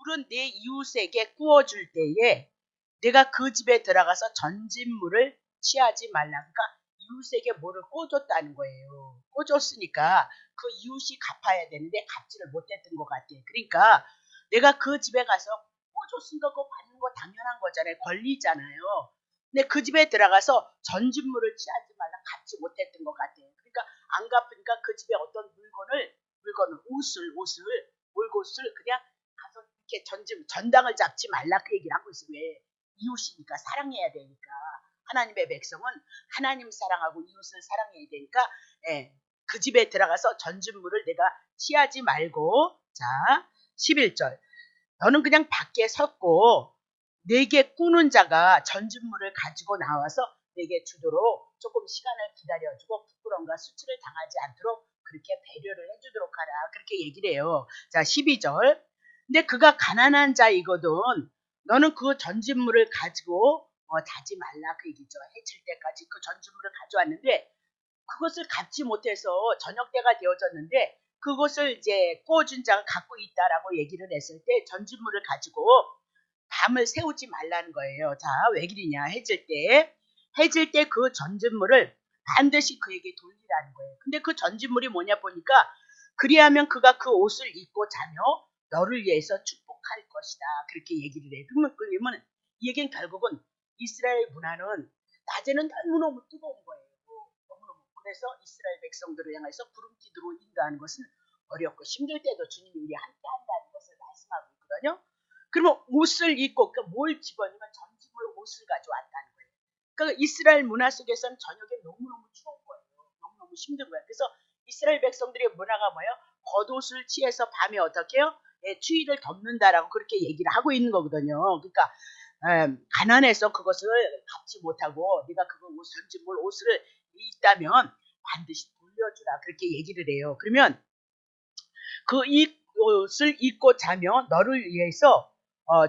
물은 내 이웃에게 구워줄 때에 내가 그 집에 들어가서 전진물을 취하지 말라. 그러니까 이웃에게 뭐를 꿔줬다는 거예요. 꿔줬으니까 그 이웃이 갚아야 되는데 갚지를 못했던 것 같아요. 그러니까 내가 그 집에 가서 꿔줬으니까 그거 받는 거 당연한 거잖아요. 권리잖아요. 근데 그 집에 들어가서 전진물을 취하지 말라. 갚지 못했던 것 같아요. 그러니까 안 갚으니까 그 집에 어떤 물건을 옷을 그냥 가서 이렇게 전당을 잡지 말라 그 얘기를 하고 있어요. 왜? 이웃이니까 사랑해야 되니까. 하나님의 백성은 하나님 사랑하고 이웃을 사랑해야 되니까 그 집에 들어가서 전진물을 내가 취하지 말고. 자, 11절. 너는 그냥 밖에 섰고 내게 꾸는 자가 전진물을 가지고 나와서 내게 주도록 조금 시간을 기다려주고 부끄러움과 수치를 당하지 않도록 그렇게 배려를 해주도록 하라. 그렇게 얘기를 해요. 자, 12절. 근데 그가 가난한 자이거든 너는 그 전진물을 가지고 다지 말라 그 얘기죠. 해칠 때까지 그 전진물을 가져왔는데 그것을 갚지 못해서 저녁 때가 되어졌는데 그것을 이제 구워준 자가 갖고 있다라고 얘기를 했을 때 전진물을 가지고 밤을 세우지 말라는 거예요. 자, 왜 그러냐. 해질 때 그 전진물을 반드시 그에게 돌리라는 거예요. 근데 그 전진물이 뭐냐 보니까 그리하면 그가 그 옷을 입고 자며 너를 위해서 축복할 것이다. 그렇게 얘기를 해요. 그러면 이 얘기는 결국은 이스라엘 문화는 낮에는 너무너무 뜨거운 거예요. 너무너무. 그래서 이스라엘 백성들을 향해서 구름기둥으로 인도하는 것은 어렵고 힘들 때도 주님이 우리 함께 한다는 것을 말씀하고 있거든요. 그러면 옷을 입고 그러니까 뭘 집어넣으면 전집을 옷을 가져왔다는 거예요. 그러니까 이스라엘 문화 속에서는 저녁에 너무너무 추운 거예요. 너무너무 힘든 거예요. 그래서 이스라엘 백성들의 문화가 뭐예요? 겉옷을 취해서 밤에 어떻게 해요? 추위를 덮는다라고 그렇게 얘기를 하고 있는 거거든요. 그러니까 가난해서 그것을 갚지 못하고 네가 그거 전집물 옷을 입다면 반드시 돌려주라 그렇게 얘기를 해요. 그러면 그 옷을 입고 자며 너를 위해서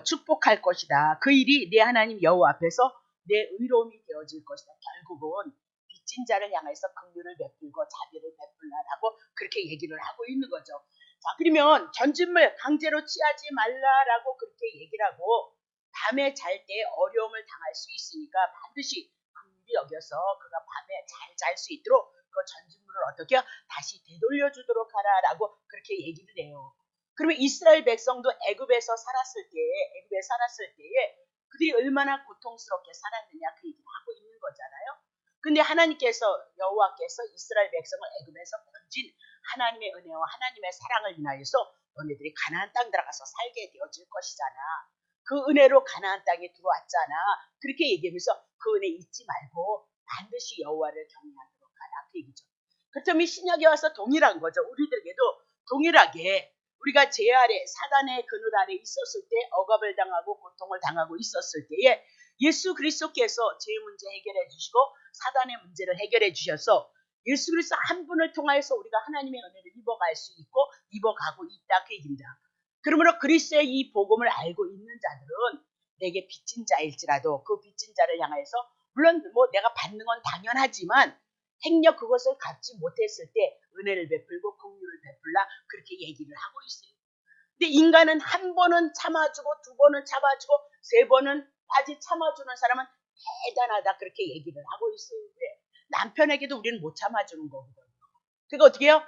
축복할 것이다. 그 일이 내 하나님 여호와 앞에서 내 의로움이 되어질 것이다. 결국은 빚진 자를 향해서 긍휼을 베풀고 자비를 베풀라라고 그렇게 얘기를 하고 있는 거죠. 자, 그러면 전진물 강제로 취하지 말라라고 그렇게 얘기를 하고 밤에 잘 때 어려움을 당할 수 있으니까 반드시 긍휼히 여겨서 그가 밤에 잘 잘 수 있도록 그 전진물을 어떻게 다시 되돌려주도록 하라라고 그렇게 얘기를 해요. 그러면 이스라엘 백성도 애굽에 살았을 때에 그들이 얼마나 고통스럽게 살았느냐 그 얘기를 하고 있는 거잖아요. 근데 하나님께서 여호와께서 이스라엘 백성을 애굽에서 건진 하나님의 은혜와 하나님의 사랑을 인하여서 너네들이 가나안 땅 들어가서 살게 되어질 것이잖아. 그 은혜로 가나안 땅에 들어왔잖아. 그렇게 얘기하면서 그 은혜 잊지 말고 반드시 여호와를 경외하도록 하라 그 얘기죠. 그렇다면 신약에 와서 동일한 거죠. 우리들에게도 동일하게 우리가 죄 아래 사단의 그늘 아래 있었을 때 억압을 당하고 고통을 당하고 있었을 때에 예수 그리스도께서 죄 문제 해결해 주시고 사단의 문제를 해결해 주셔서 예수 그리스도 한 분을 통하여서 우리가 하나님의 은혜를 입어갈 수 있고 입어가고 있다 그 얘기입니다. 그러므로 그리스도의 이 복음을 알고 있는 자들은 내게 빚진 자일지라도 그 빚진 자를 향해서 물론 뭐 내가 받는 건 당연하지만 행여 그것을 갚지 못했을 때 은혜를 베풀고 긍휼을 베풀라 그렇게 얘기를 하고 있어요. 근데 인간은 한 번은 참아주고 두 번은 참아주고 세 번은 아직 참아주는 사람은 대단하다 그렇게 얘기를 하고 있어요. 왜? 남편에게도 우리는 못 참아주는 거거든요. 그러니까 어떻게 해요?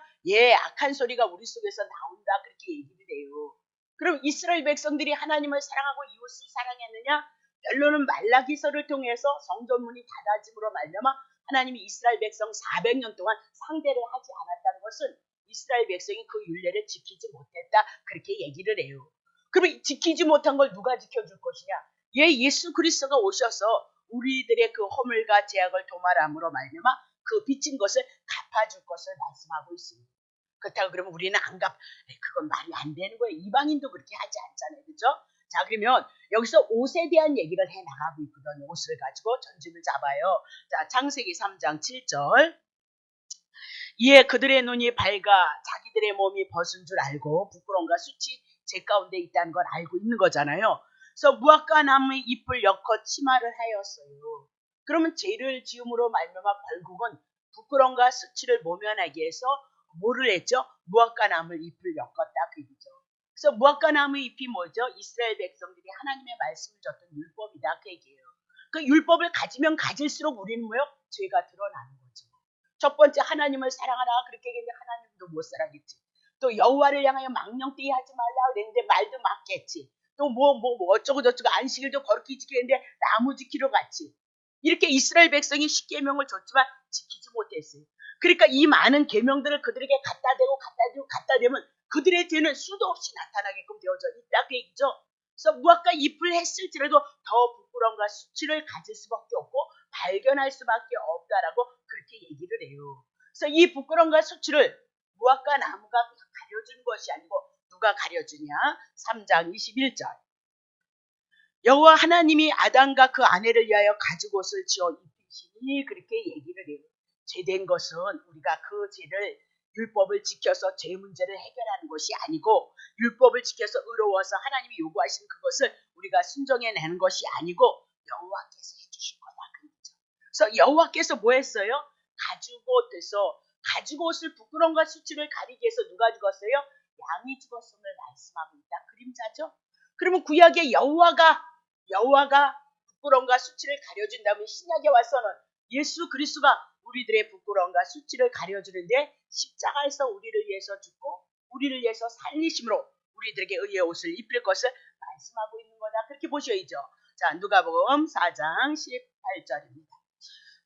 악한 소리가 우리 속에서 나온다 그렇게 얘기를 해요. 그럼 이스라엘 백성들이 하나님을 사랑하고 이웃을 사랑했느냐? 결론은 말라기서를 통해서 성전문이 닫아짐으로 말미암아 하나님이 이스라엘 백성 400년 동안 상대를 하지 않았다는 것은 이스라엘 백성이 그 율례를 지키지 못했다 그렇게 얘기를 해요. 그러면 지키지 못한 걸 누가 지켜줄 것이냐? 예수 그리스도가 오셔서 우리들의 그 허물과 죄악을 도말함으로 말미암아 그 빚진 것을 갚아줄 것을 말씀하고 있습니다. 그렇다고 그러면 우리는 안 그건 말이 안 되는 거예요. 이방인도 그렇게 하지 않잖아요. 그죠? 자, 그러면 여기서 옷에 대한 얘기를 해 나가고 있거든요. 옷을 가지고 전집을 잡아요. 자, 창세기 3장 7절. 이에 그들의 눈이 밝아 자기들의 몸이 벗은 줄 알고 부끄러움과 수치 제 가운데 있다는 걸 알고 있는 거잖아요. 그래서 무화과 나무의 잎을 엮어 치마를 하였어요. 그러면 죄를 지음으로 말미암아 결국은 부끄러움과 수치를 모면하기 위해서 뭐를 했죠? 무화과 나무 잎을 엮었다 그 얘기죠. 그래서 무화과나무 잎이 뭐죠? 이스라엘 백성들이 하나님의 말씀을 줬던 율법이다 그 얘기예요. 그 율법을 가지면 가질수록 우리는 뭐요? 죄가 드러나는 거죠. 첫 번째 하나님을 사랑하라 그렇게 얘기했는데 하나님도 못 살아겠지. 또 여호와를 향하여 망령되이 하지 말라 그랬는데 말도 맞겠지. 또 뭐 어쩌고 저쩌고 안식일도 거룩히 지키는데 나무 지키러 갔지. 이렇게 이스라엘 백성이 십계명을 줬지만 지키지 못했어요. 그러니까 이 많은 계명들을 그들에게 갖다 대면 그들의 죄는 수도 없이 나타나게끔 되어져 있다 그 얘기죠. 그래서 무화과 잎을 했을지라도 더 부끄러움과 수치를 가질 수밖에 없고 발견할 수밖에 없다라고 그렇게 얘기를 해요. 그래서 이 부끄러움과 수치를 무화과 나무가 가려준 것이 아니고 누가 가려주냐? 3장 21절. 여호와 하나님이 아담과 그 아내를 위하여 가죽옷을 지어 입히시니 그렇게 얘기를 해요. 죄된 것은 우리가 그 죄를 율법을 지켜서 죄 문제를 해결하는 것이 아니고 율법을 지켜서 의로워서 하나님이 요구하신 그것을 우리가 순종해내는 것이 아니고 여호와께서 해주신 거다. 그래서 여호와께서 뭐 했어요? 가죽옷을 부끄러움과 수치를 가리기 위해서 누가 죽었어요? 양이 죽었음을 말씀하고 있다. 그림자죠. 그러면 구약의 여호와가 부끄러움과 수치를 가려준다면 신약에 와서는 예수 그리스도가 우리들의 부끄러움과 수치를 가려주는데 십자가에서 우리를 위해서 죽고 우리를 위해서 살리심으로 우리들에게 의의 옷을 입힐 것을 말씀하고 있는 거다. 그렇게 보셔야죠. 자, 누가복음 4장 18절입니다.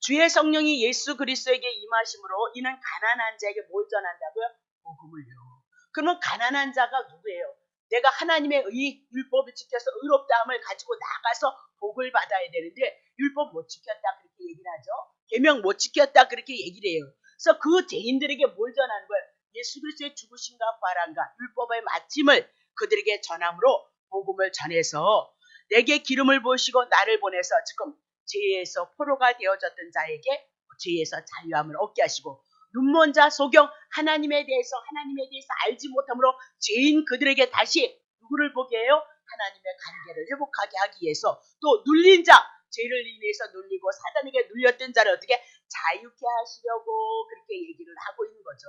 주의 성령이 예수 그리스도에게 임하심으로 이는 가난한 자에게 뭘 전한다고요? 복음을요. 그러면 가난한 자가 누구예요? 내가 하나님의 율법을 지켜서 의롭다함을 가지고 나가서 복을 받아야 되는데 율법 못 지켰다 그렇게 얘기를 하죠. 계명 못 지켰다 그렇게 얘기를 해요. 그래서 그 죄인들에게 뭘 전하는 거예요? 예수 그리스도의 죽으심과 부활함과 율법의 마침을 그들에게 전함으로 복음을 전해서 내게 기름을 부으시고 나를 보내서 지금 죄에서 포로가 되어졌던 자에게 죄에서 자유함을 얻게 하시고 눈먼 자 소경 하나님에 대해서 알지 못함으로 죄인 그들에게 다시 누구를 보게 해요? 하나님의 관계를 회복하게 하기 위해서 또 눌린 자 죄를 인해서 눌리고 사단에게 눌렸던 자를 어떻게 자유케 하시려고 그렇게 얘기를 하고 있는 거죠.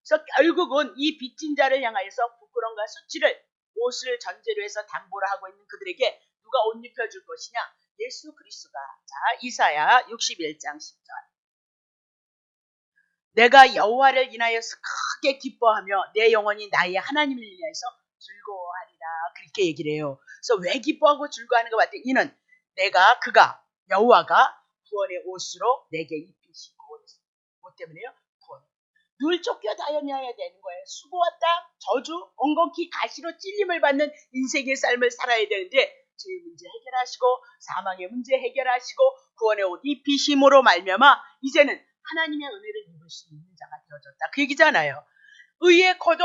그래서 결국은 이 빚진 자를 향하여서 부끄러움과 수치를 옷을 전제로 해서 담보를 하고 있는 그들에게 누가 옷 입혀줄 것이냐? 예수 그리스도가. 자, 이사야 61장 10절. 내가 여호와를 인하여서 크게 기뻐하며 내 영혼이 나의 하나님을 인하여서 즐거워하리라. 그렇게 얘기를 해요. 그래서 왜 기뻐하고 즐거워하는가 봤더니 이는 여호와가 구원의 옷으로 내게 입히시고. 뭐 때문에요? 구원. 늘 쫓겨다녀야 되는 거예요. 수고와 땀, 저주, 엉겅퀴 가시로 찔림을 받는 인생의 삶을 살아야 되는데 죄의 문제 해결하시고 사망의 문제 해결하시고 구원의 옷 입히심으로 말미암아 이제는 하나님의 은혜를 입을 수 있는 자가 되어졌다. 그 얘기잖아요. 의의 겉옷,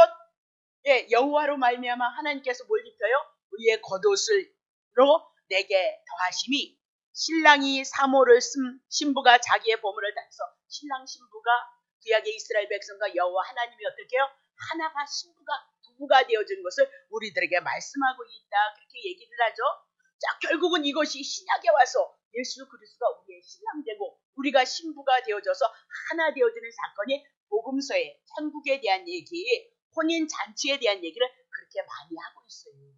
여호와로 말미암아 하나님께서 뭘 입혀요? 의의 겉옷으로 내게 더하심이 신랑이 사모를 신부가 자기의 보물을 다해서 신랑 신부가 구약의 이스라엘 백성과 여호와 하나님이 어떻게 해요? 하나가 신부가 부부가 되어진 것을 우리들에게 말씀하고 있다. 그렇게 얘기를 하죠. 자, 결국은 이것이 신약에 와서 예수 그리스도가 우리의 신랑되고 우리가 신부가 되어져서 하나 되어지는 사건이 복음서에 천국에 대한 얘기, 혼인잔치에 대한 얘기를 그렇게 많이 하고 있어요.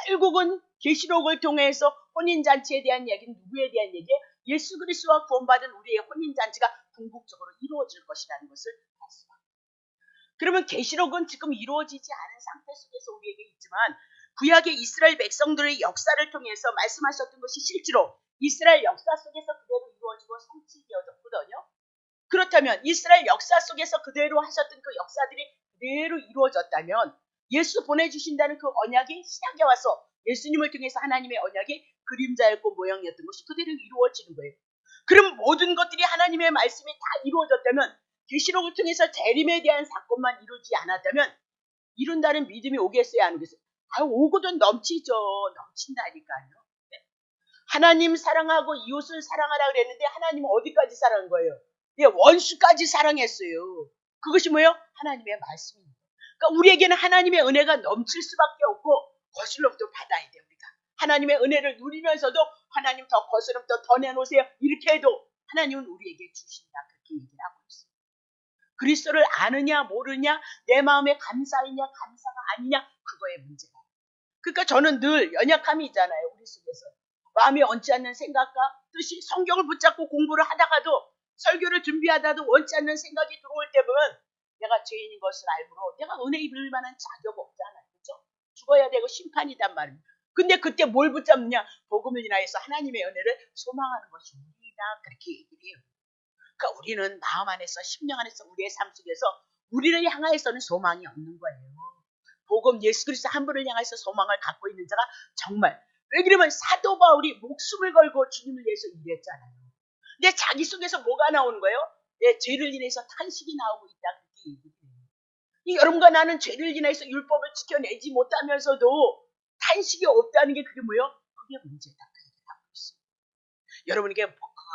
결국은 계시록을 통해서 혼인잔치에 대한 얘기는 누구에 대한 얘기예요? 예수 그리스도와 구원받은 우리의 혼인잔치가 궁극적으로 이루어질 것이라는 것을 말씀합니다. 그러면 계시록은 지금 이루어지지 않은 상태 속에서 우리에게 있지만 구약의 이스라엘 백성들의 역사를 통해서 말씀하셨던 것이 실제로 이스라엘 역사 속에서 그대로 이루어지고 성취되어졌거든요. 그렇다면 이스라엘 역사 속에서 그대로 하셨던 그 역사들이 그대로 이루어졌다면 예수 보내주신다는 그 언약이 신약에 와서 예수님을 통해서 하나님의 언약이 그림자였고 모형이었던 것이 그대로 이루어지는 거예요. 그럼 모든 것들이 하나님의 말씀이 다 이루어졌다면 계시록을 통해서 재림에 대한 사건만 이루지 않았다면 이룬다는 믿음이 오겠어요? 안 오겠어요? 오고도 넘치죠. 넘친다니까요. 네. 하나님 사랑하고 이웃을 사랑하라 그랬는데 하나님은 어디까지 사랑한 거예요? 원수까지 사랑했어요. 그것이 뭐예요? 하나님의 말씀입니다. 그러니까 우리에게는 하나님의 은혜가 넘칠 수밖에 없고 거슬럼도 받아야 돼요. 우리가 하나님의 은혜를 누리면서도 하나님 더 거슬럼 더 내놓으세요. 이렇게 해도 하나님은 우리에게 주신다. 그렇게 얘기를 하고 있습니다. 그리스도를 아느냐 모르냐 내 마음에 감사이냐 감사가 아니냐 그거의 문제가. 그러니까 저는 늘 연약함이 있잖아요. 우리 속에서. 마음이 얹지 않는 생각과 뜻이 성경을 붙잡고 공부를 하다가도 설교를 준비하다도 원치 않는 생각이 들어올 때 보면 내가 죄인인 것을 알므로 내가 은혜 입을 만한 자격 없잖아요. 그렇죠? 죽어야 되고 심판이단 말입니다. 근데 그때 뭘 붙잡느냐? 복음을 인하여서 하나님의 은혜를 소망하는 것이 우리다. 그렇게 얘기를 해요. 그러니까 우리는 마음 안에서 심령 안에서 우리의 삶 속에서 우리를 향하여서는 소망이 없는 거예요. 복음 예수 그리스도 한 분을 향해서 소망을 갖고 있는 자가 정말 왜 그러면 사도 바울이 목숨을 걸고 주님을 위해서 일했잖아요. 근데 자기 속에서 뭐가 나오는 거예요? 내 죄를 인해서 탄식이 나오고 있다. 그렇게 얘기해요. 여러분과 나는 죄를 인해서 율법을 지켜내지 못하면서도 탄식이 없다는 게 그게 뭐예요? 그게 문제다. 그 얘기를 하고 있어요. 여러분에게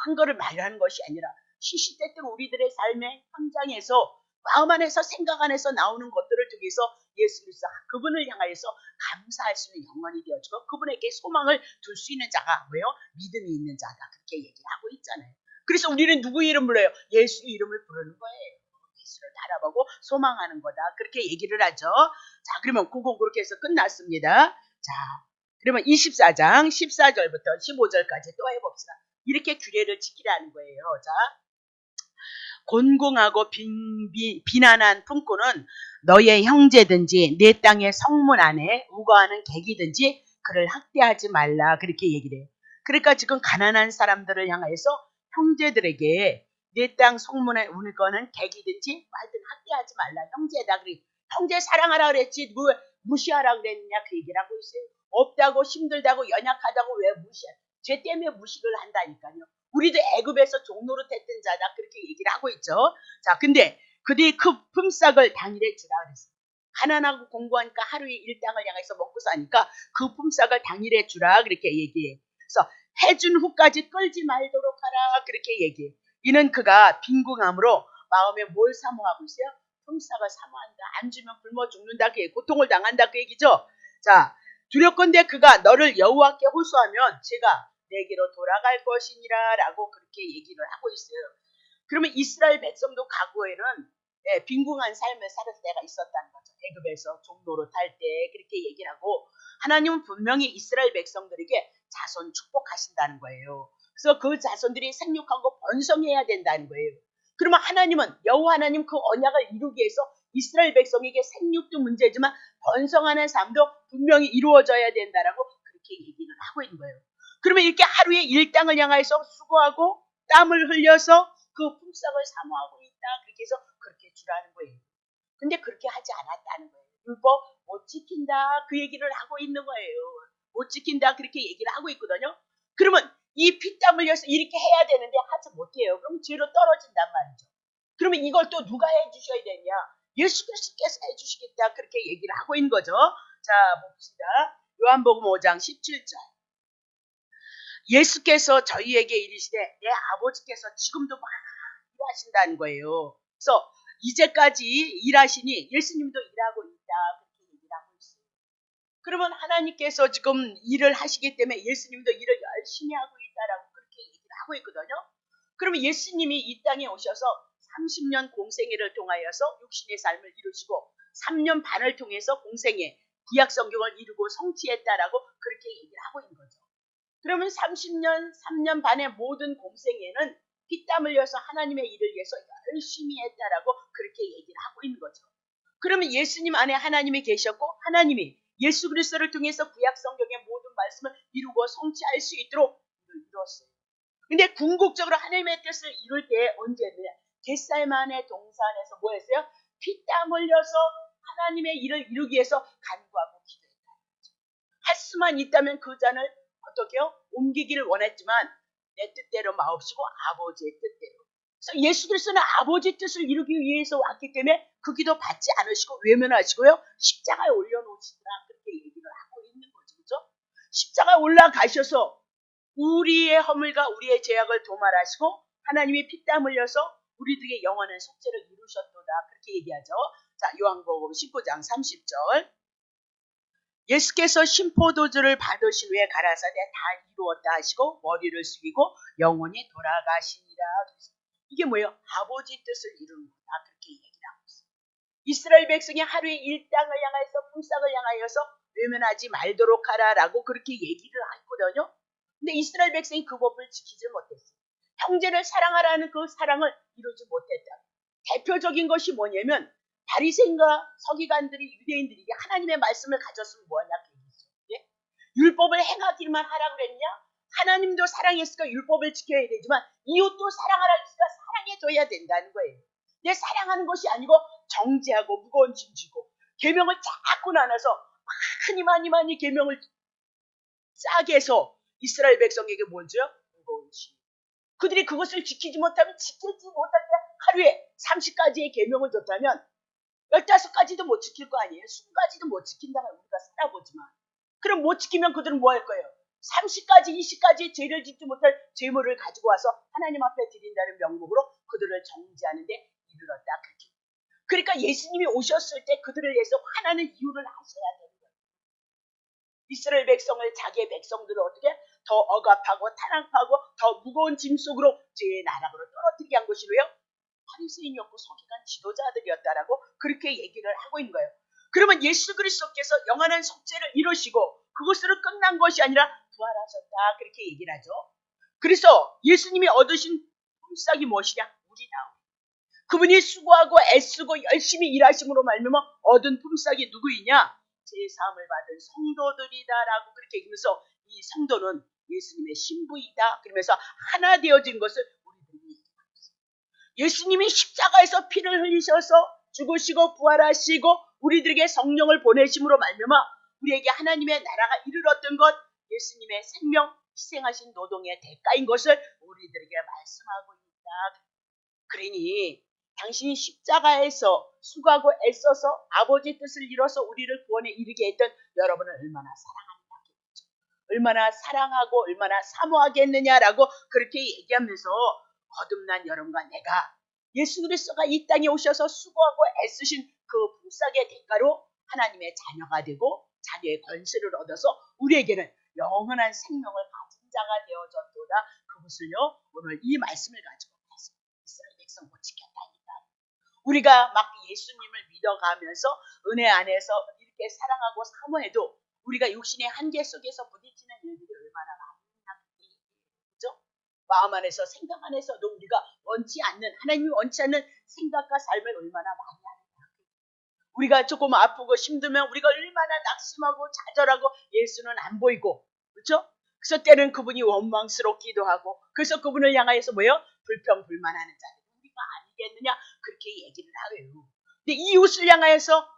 큰 거를 말하는 것이 아니라 시시때때로 우리들의 삶의 현장에서 마음 안에서 생각 안에서 나오는 것들을 통해서 예수 그리스도 그분을 향하여서 감사할 수 있는 영혼이 되어주고 그분에게 소망을 둘 수 있는 자가 뭐예요? 믿음이 있는 자다. 그렇게 얘기를 하고 있잖아요. 그래서 우리는 누구 이름 불러요? 예수 이름을 부르는 거예요. 예수를 바라보고 소망하는 거다. 그렇게 얘기를 하죠. 자, 그러면 그거 그렇게 해서 끝났습니다. 자, 그러면 24장 14절부터 15절까지 또 해봅시다. 이렇게 규례를 지키라는 거예요. 자, 곤궁하고 비난한 품꾼은 너의 형제든지 내 땅의 성문 안에 우거하는 객이든지 그를 학대하지 말라. 그렇게 얘기를 해요. 그러니까 지금 가난한 사람들을 향해서 형제들에게 내 땅 성문에 우거하는 객이든지 하여튼 학대하지 말라. 형제다. 그래. 형제 사랑하라 그랬지 누구 무시하라 그랬느냐 그 얘기를 하고 있어요. 없다고 힘들다고 연약하다고 왜 무시해? 죄 때문에 무시를 한다니까요. 우리도 애굽에서 종노릇 했던 자다. 그렇게 얘기를 하고 있죠. 자, 근데 그들이 그 품삯을 당일에 주라 그랬어요. 가난하고 공부하니까 하루에 일당을 향해서 먹고 사니까 그 품삯을 당일에 주라. 그렇게 얘기해요. 그래서 해준 후까지 끌지 말도록 하라. 그렇게 얘기해요. 이는 그가 빈궁함으로 마음에 뭘 사모하고 있어요? 품삯을 사모한다. 안 주면 굶어 죽는다. 그 고통을 당한다. 그 얘기죠. 자, 두렵건대 그가 너를 여호와께 호소하면 제가 내게로 돌아갈 것이니라 라고 그렇게 얘기를 하고 있어요. 그러면 이스라엘 백성도 과거에는 빈궁한 삶을 살았을 때가 있었다는 거죠. 애굽에서 종노릇 할 때 그렇게 얘기를 하고 하나님은 분명히 이스라엘 백성들에게 자손 축복하신다는 거예요. 그래서 그 자손들이 생육하고 번성해야 된다는 거예요. 그러면 하나님은 여호와 하나님 그 언약을 이루기 위해서 이스라엘 백성에게 생육도 문제지만 번성하는 삶도 분명히 이루어져야 된다라고 그렇게 얘기를 하고 있는 거예요. 그러면 이렇게 하루에 일당을 향해서 수고하고 땀을 흘려서 그 품삯을 사모하고 있다. 그렇게 해서 그렇게 주라는 거예요. 근데 그렇게 하지 않았다는 거예요. 율법 못 지킨다. 그 얘기를 하고 있는 거예요. 못 지킨다. 그렇게 얘기를 하고 있거든요. 그러면 이 피땀 흘려서 이렇게 해야 되는데 하지 못해요. 그럼 죄로 떨어진단 말이죠. 그러면 이걸 또 누가 해주셔야 되냐? 예수 그리스도께서 해주시겠다. 그렇게 얘기를 하고 있는 거죠. 자, 봅시다. 요한복음 5장 17절. 예수께서 저희에게 이르시되 내 아버지께서 지금도 막 일하신다는 거예요. 그래서 이제까지 일하시니 예수님도 일하고 있다. 그렇게 얘기를 하고 있어요. 그러면 하나님께서 지금 일을 하시기 때문에 예수님도 일을 열심히 하고 있다라고 그렇게 얘기를 하고 있거든요. 그러면 예수님이 이 땅에 오셔서 30년 공생애를 통하여서 육신의 삶을 이루시고 3년 반을 통해서 공생애 구약 성경을 이루고 성취했다라고 그렇게 얘기를 하고 있는 거죠. 그러면 30년, 3년 반의 모든 공생애는 피땀 흘려서 하나님의 일을 위해서 열심히 했다라고 그렇게 얘기를 하고 있는 거죠. 그러면 예수님 안에 하나님이 계셨고 하나님이 예수 그리스도를 통해서 구약 성경의 모든 말씀을 이루고 성취할 수 있도록 이루었어요. 근데 궁극적으로 하나님의 뜻을 이룰 때 언제냐? 겟세마네 동산에서 뭐 했어요? 피땀 흘려서 하나님의 일을 이루기 위해서 간구하고 기도했다. 할 수만 있다면 그 잔을 어떻게요? 옮기기를 원했지만 내 뜻대로 마옵시고 아버지의 뜻대로. 그래서 예수 그리스도는 아버지의 뜻을 이루기 위해서 왔기 때문에 그 기도 받지 않으시고 외면하시고요. 십자가에 올려놓으시더라. 그렇게 얘기를 하고 있는 거죠. 그렇죠? 십자가에 올라가셔서 우리의 허물과 우리의 죄악을 도말하시고 하나님이 피땀 흘려서 우리들에게 영원한 속죄를 이루셨도다. 그렇게 얘기하죠. 자, 요한복음 19장 30절. 예수께서 심포도주를 받으신 후에 가라사대 다 이루었다 하시고 머리를 숙이고 영원히 돌아가시니라. 이게 뭐예요? 아버지 뜻을 이루는 거다. 그렇게 얘기를 하고 있어요. 이스라엘 백성이 하루에 일당을 향하여서 품삯을 향하여서 외면하지 말도록 하라라고 그렇게 얘기를 했거든요. 근데 이스라엘 백성이 그 법을 지키지 못했어요. 형제를 사랑하라는 그 사랑을 이루지 못했다. 대표적인 것이 뭐냐면 바리새인과 서기관들이 유대인들이 하나님의 말씀을 가졌으면 뭐하냐 그 얘기죠. 예? 율법을 행하기만 하라 그랬냐? 하나님도 사랑했으니까 율법을 지켜야 되지만 이웃도 사랑하라 했으니까 사랑해줘야 된다는 거예요. 내 사랑하는 것이 아니고 정죄하고 무거운 짐 지고 계명을 자꾸 나눠서 많이 계명을 짜게 해서 이스라엘 백성에게 뭘 줘요? 무거운 짐. 그들이 그것을 지키지 못하면 지키지 못할 때 하루에 30가지의 계명을 줬다면 15가지도 못 지킬 거 아니에요? 20가지도 못 지킨다면 우리가 살아보지만 그럼 못 지키면 그들은 뭐 할 거예요? 30가지, 20가지의 죄를 짓지 못할 죄물을 가지고 와서 하나님 앞에 드린다는 명목으로 그들을 정죄하는데 이르렀다. 그러니까 예수님이 오셨을 때 그들을 위해서 화나는 이유를 아셔야 되는 거예요. 이스라엘 백성을 자기의 백성들을 어떻게 더 억압하고 탄압하고 더 무거운 짐 속으로 죄의 나락으로 떨어뜨리게 한 것이 왜요? 바리새인이었고 서기관 지도자들이었다라고 그렇게 얘기를 하고 있는 거예요. 그러면 예수 그리스도께서 영원한 속죄를 이루시고 그것으로 끝난 것이 아니라 부활하셨다 그렇게 얘기를 하죠. 그래서 예수님이 얻으신 품삯이 무엇이냐? 우리다. 그분이 수고하고 애쓰고 열심히 일하심으로 말미암아 얻은 품삯이 누구이냐? 제사함을 받은 성도들이다라고 그렇게 얘기하면서 이 성도는 예수님의 신부이다. 그러면서 하나 되어진 것을 우리들이 예수님이 십자가에서 피를 흘리셔서 죽으시고 부활하시고 우리들에게 성령을 보내심으로 말미암아 우리에게 하나님의 나라가 이르렀던 것 예수님의 생명 희생하신 노동의 대가인 것을 우리들에게 말씀하고 있다. 그러니 당신이 십자가에서 수고하고 애써서 아버지 뜻을 이뤄서 우리를 구원에 이르게 했던 여러분을 얼마나 사랑하느냐겠죠. 얼마나 사랑하고 얼마나 사모하겠느냐라고 그렇게 얘기하면서 거듭난 여러분과 내가 예수 그리스도가 이 땅에 오셔서 수고하고 애쓰신 그 품삯의 대가로 하나님의 자녀가 되고 자녀의 권세를 얻어서 우리에게는 영원한 생명을 가진 자가 되어졌도다. 그것을요 오늘 이 말씀을 가지고 이스라엘 백성 못 지켰다니까. 우리가 막 예수님을 믿어가면서 은혜 안에서 이렇게 사랑하고 사모해도 우리가 육신의 한계 속에서 부딪히는 일들이 얼마나 많나. 그죠? 마음 안에서 생각 안에서도 우리가 원치 않는 하나님이 원치 않는 생각과 삶을 얼마나 많이 하는가. 우리가 조금 아프고 힘들면 우리가 얼마나 낙심하고 좌절하고 예수는 안 보이고 그렇죠? 그래서 때는 그분이 원망스럽기도 하고 그래서 그분을 향하여서 뭐예요? 불평불만하는 자들 우리가 아니겠느냐 그렇게 얘기를 하고요. 근데 이웃을 향하여서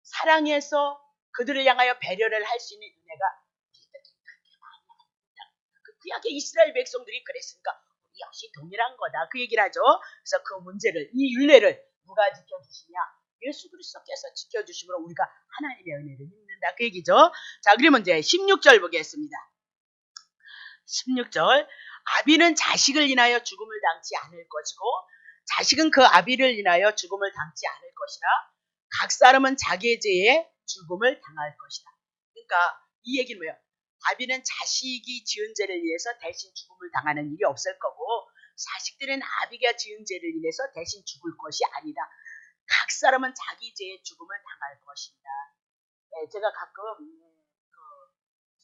사랑해서 그들을 향하여 배려를 할 수 있는 은혜가 그렇게 많이 합니다. 그 구약의 이스라엘 백성들이 그랬으니까 우리 역시 동일한 거다 그 얘기를 하죠. 그래서 그 문제를 이 율례를 누가 지켜주시냐? 예수 그리스도께서 지켜주심으로 우리가 하나님의 은혜를 입는다 그 얘기죠. 자 그러면 이제 16절 보겠습니다. 16절 아비는 자식을 인하여 죽음을 당치 않을 것이고 자식은 그 아비를 인하여 죽음을 당치 않을 것이라 각 사람은 자기의 죄에 죽음을 당할 것이다. 그러니까 이 얘기는 뭐예요? 아비는 자식이 지은 죄를 인해서 대신 죽음을 당하는 일이 없을 거고 자식들은 아비가 지은 죄를 인해서 대신 죽을 것이 아니다. 각 사람은 자기 죄에 죽음을 당할 것이다. 네, 제가 가끔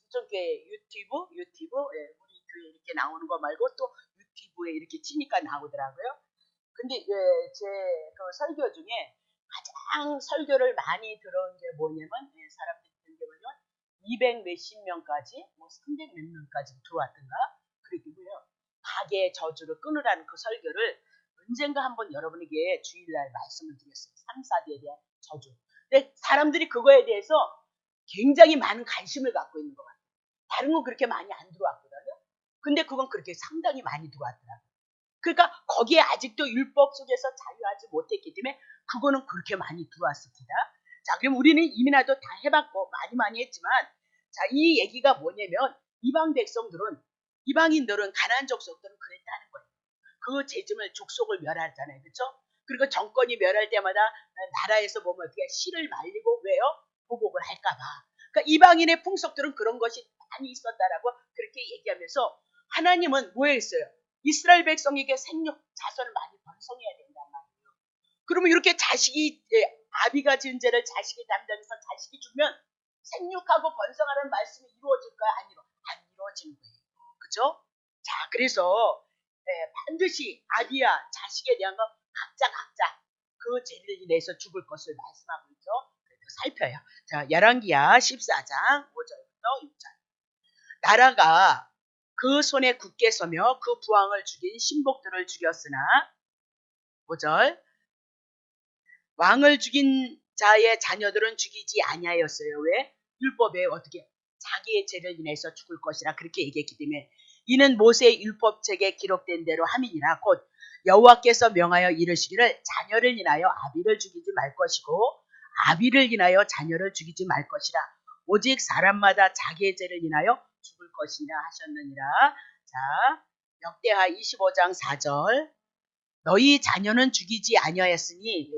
저게 유튜브 우리 교회 이렇게 나오는 거 말고 또 유튜브에 이렇게 치니까 나오더라고요. 근데 제 그 설교 중에 가장 설교를 많이 들은 게 뭐냐면 사람들이 듣는 게 뭐냐면 200 몇십 명까지 300 몇 명까지 들어왔던가 그리고요 가게의 저주를 끊으라는 그 설교를 언젠가 한번 여러분에게 주일날 말씀을 드렸어요. 3, 4대에 대한 저주. 근데 사람들이 그거에 대해서 굉장히 많은 관심을 갖고 있는 것 같아요. 다른 건 그렇게 많이 안 들어왔거든요. 근데 그건 그렇게 상당히 많이 들어왔더라고요. 그러니까 거기에 아직도 율법 속에서 자유하지 못했기 때문에 그거는 그렇게 많이 들어왔습니다. 자, 그럼 우리는 이민아도 다 해봤고 많이 했지만 자, 이 얘기가 뭐냐면 이방인들은 가나안 족속들은 그랬다는 거예요. 그 재짐을 족속을 멸하잖아요. 그렇죠? 그리고 정권이 멸할 때마다 나라에서 보면 어떻게 씨를 말리고 왜요? 보복을 할까봐. 그러니까 이방인의 풍속들은 그런 것이 많이 있었다라고 그렇게 얘기하면서 하나님은 뭐 했어요? 이스라엘 백성에게 생육 자손을 많이 번성해야 된단 말이에요. 그러면 이렇게 자식이 아비가 지은 죄를 자식이 담당해서 자식이 주면 생육하고 번성하는 말씀이 이루어질까요? 안 이루어지는 거예요. 그죠? 자, 그래서 반드시 아비와 자식에 대한 거 각자 그 죄를 인해서 죽을 것을 말씀하고 있죠. 살펴요. 자, 열왕기야 14장 5절부터 6절. 나라가 그 손에 굳게 서며 그 부왕을 죽인 신복들을 죽였으나 5절. 왕을 죽인 자의 자녀들은 죽이지 아니하였어요. 왜? 율법에 어떻게 자기의 죄를 인해서 죽을 것이라 그렇게 얘기했기 때문에 이는 모세의 율법책에 기록된 대로 함이니라. 곧 여호와께서 명하여 이르시기를 자녀를 인하여 아비를 죽이지 말 것이고 아비를 인하여 자녀를 죽이지 말 것이라. 오직 사람마다 자기의 죄를 인하여 죽을 것이라 하셨느니라. 자, 역대하 25장 4절. 너희 자녀는 죽이지 아니하였으니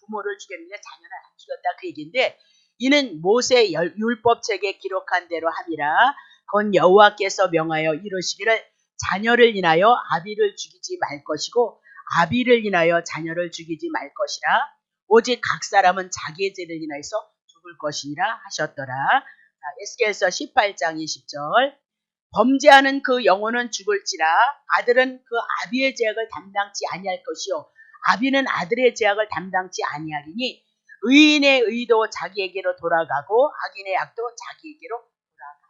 부모를 죽였는데 자녀는 안 죽였다 그 얘기인데 이는 모세 율법책에 기록한 대로 함이라. 건 여호와께서 명하여 이르시기를 자녀를 인하여 아비를 죽이지 말 것이고 아비를 인하여 자녀를 죽이지 말 것이라. 오직 각 사람은 자기의 죄를 인하여서 죽을 것이라 하셨더라. 에스겔서 18장 20절. 범죄하는 그 영혼은 죽을지라. 아들은 그 아비의 죄악을 담당치 아니할 것이요 아비는 아들의 죄악을 담당치 아니하리니 의인의 의도 자기에게로 돌아가고 악인의 악도 자기에게로 돌아간다.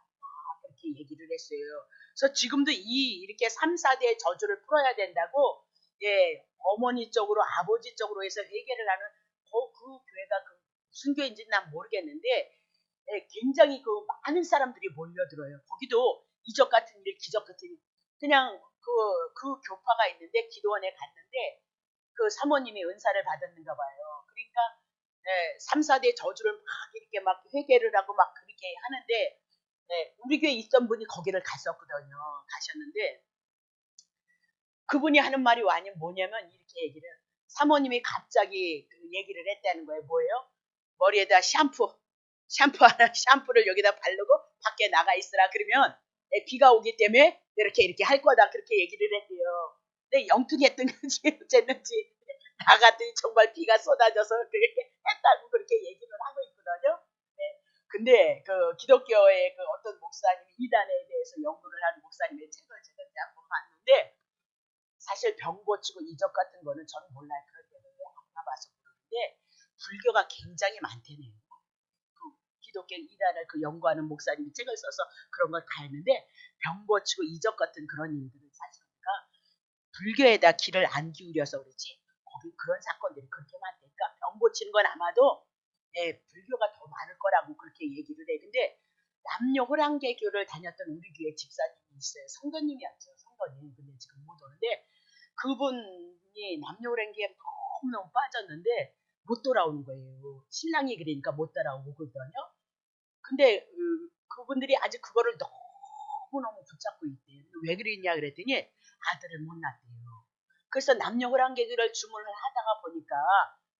이렇게 얘기를 했어요. 그래서 지금도 이렇게 3, 4대의 저주를 풀어야 된다고 어머니 쪽으로 아버지 쪽으로 해서 회개를 하는 그 교회가 무슨 교회인지는 난 모르겠는데 굉장히 그 많은 사람들이 몰려들어요. 거기도 이적 같은 일, 기적 같은 일. 그냥 그 교파가 있는데 기도원에 갔는데 그 사모님이 은사를 받았는가 봐요. 그러니까 3, 4대 저주를 막 이렇게 막 회개를 하고 막 그렇게 하는데 우리 교회에 있던 분이 거기를 갔었거든요. 가셨는데 그분이 하는 말이 뭐냐면 이렇게 얘기를 사모님이 갑자기 그 얘기를 했다는 거예요. 뭐예요? 머리에다 샴푸를 여기다 바르고 밖에 나가 있으라. 그러면 비가 오기 때문에 이렇게 할 거다. 그렇게 얘기를 했대요. 근데 영특했던 건지 어쨌는지 나갔더니 정말 비가 쏟아져서 그렇게 했다고 그렇게 얘기를 하고 있거든요. 근데 그 기독교의 그 어떤 목사님이 이단에 대해서 연구를 하는 목사님의 책을 제가 한번 봤는데 사실 병 고치고 이적 같은 거는 저는 몰라요. 그런 데는 안 가봐서 모르는데 불교가 굉장히 많대네요. 기독교 이단을 그 연구하는 목사님이 책을 써서 그런 걸 다 했는데 병 고치고 이적 같은 그런 일들은 사실 우리가 불교에다 귀를 안 기울여서 그렇지 거기 그런 사건들이 그렇게 많으니까 병 고치는 건 아마도 불교가 더 많을 거라고 그렇게 얘기를 해. 근데 남녀 호랑개교를 다녔던 우리 교회 집사님이 있어요. 성도님이었죠. 성도님. 근데 지금 못 오는데 그분이 남녀 호랑개에 너무너무 빠졌는데 못 돌아오는 거예요. 신랑이 그러니까 못 돌아오고 그러거든요. 근데 그분들이 아직 그거를 너무너무 붙잡고 있대요. 왜 그랬냐 그랬더니 아들을 못 낳대요. 그래서 남녀 호랑개교를 주문을 하다가 보니까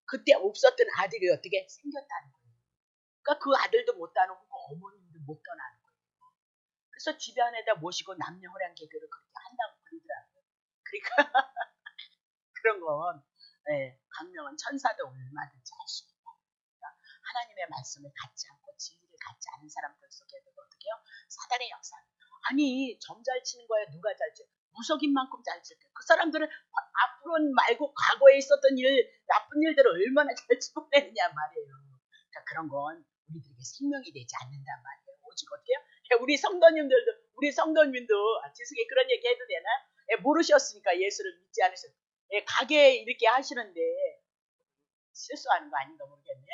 그때 없었던 아들이 어떻게 생겼다는 거예요. 그러니까 그 아들도 못 따놓고 그 어머님도 못 떠나는 거예요. 그래서 집안에다 모시고 남녀 호랑개교를 그렇게 한다고 그러더라고요. 그러니까 그런 건 강명한 천사도 얼마든지 할 수 있다. 그러니까 하나님의 말씀을 갖지 않고 진리를 갖지 않은 사람들 속에도 어떻게요? 사단의 역사. 아니 점 잘 치는 거야 누가 잘 쳐? 무속인 만큼 잘 칠게. 그 사람들은 앞으로는 말고 과거에 있었던 나쁜 일들을 얼마나 잘 짚어내느냐 말이에요. 그러니까 그런 건 우리들에게 생명이 되지 않는단 말이에요. 오직 어때요? 우리 성도님도 지숙이 그런 얘기 해도 되나? 모르셨으니까 예수를 믿지 않으셨. 가게 이렇게 하시는데 실수하는 거 아닌가 모르겠네.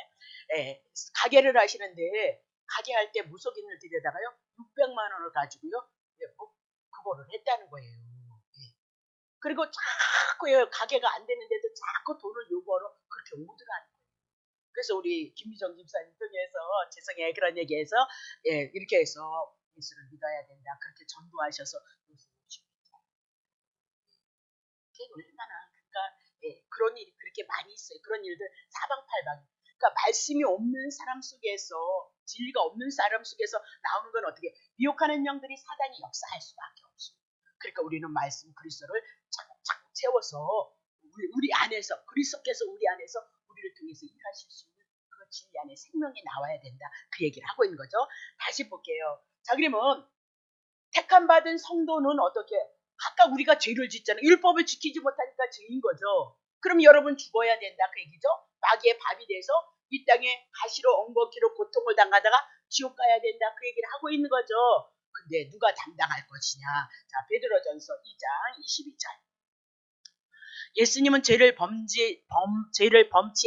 가게를 하시는데 가게 할 때 무속인을 들여다가요 600만 원을 가지고요 그거를 했다는 거예요. 그리고 자꾸 가게가 안 되는데도 자꾸 돈을 요구하러 그렇게 오더라는 거예요. 그래서 우리 김미정 집사님 통해서 죄송해요 그런 얘기해서 이렇게 해서 예수를 믿어야 된다 그렇게 전도하셔서 그게 얼마나 그러니까 그런 일이 그렇게 많이 있어요. 그런 일들 사방팔방. 그러니까 말씀이 없는 사람 속에서 진리가 없는 사람 속에서 나오는 건 어떻게 미혹하는 영들이 사단이 역사할 수밖에 없어요. 그러니까 우리는 말씀 그리스도를 차곡차곡 채워서 우리 안에서 그리스도께서 우리 안에서 우리를 통해서 일하실 수 있는 그 진리 안에 생명이 나와야 된다. 그 얘기를 하고 있는 거죠. 다시 볼게요. 자, 그러면 택함 받은 성도는 어떻게? 각각 우리가 죄를 짓잖아요. 율법을 지키지 못하니까 죄인 거죠. 그럼 여러분 죽어야 된다 그 얘기죠. 마귀의 밥이 돼서 이 땅에 가시로 엉겁기로 고통을 당하다가 지옥 가야 된다 그 얘기를 하고 있는 거죠. 근데 누가 담당할 것이냐. 자, 베드로전서 2장 22절. 예수님은 죄를 범치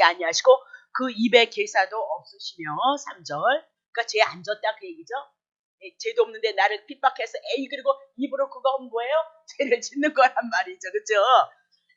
아니하시고 그 입에 계사도 없으시며 3절. 그러니까 죄 안 졌다 그 얘기죠. 죄도 없는데 나를 핍박해서 에이 그리고 입으로 그건 뭐예요? 죄를 짓는 거란 말이죠. 그렇죠?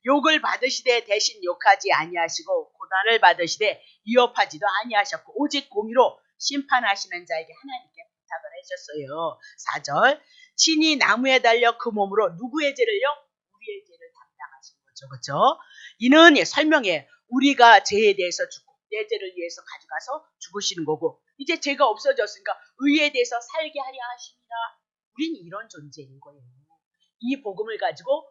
욕을 받으시되 대신 욕하지 아니하시고 고난을 받으시되 위협하지도 아니하셨고 오직 공의로 심판하시는 자에게 하나님께 부탁을 하셨어요. 4절. 친히 나무에 달려 그 몸으로 누구의 죄를요? 우리의 죄를 담당하신 거죠. 그렇죠? 이는 설명해 우리가 죄에 대해서 죽고 내 죄를 위해서 가져가서 죽으시는 거고 이제 죄가 없어졌으니까 의에 대해서 살게 하려 하십니다. 우리는 이런 존재인 거예요. 이 복음을 가지고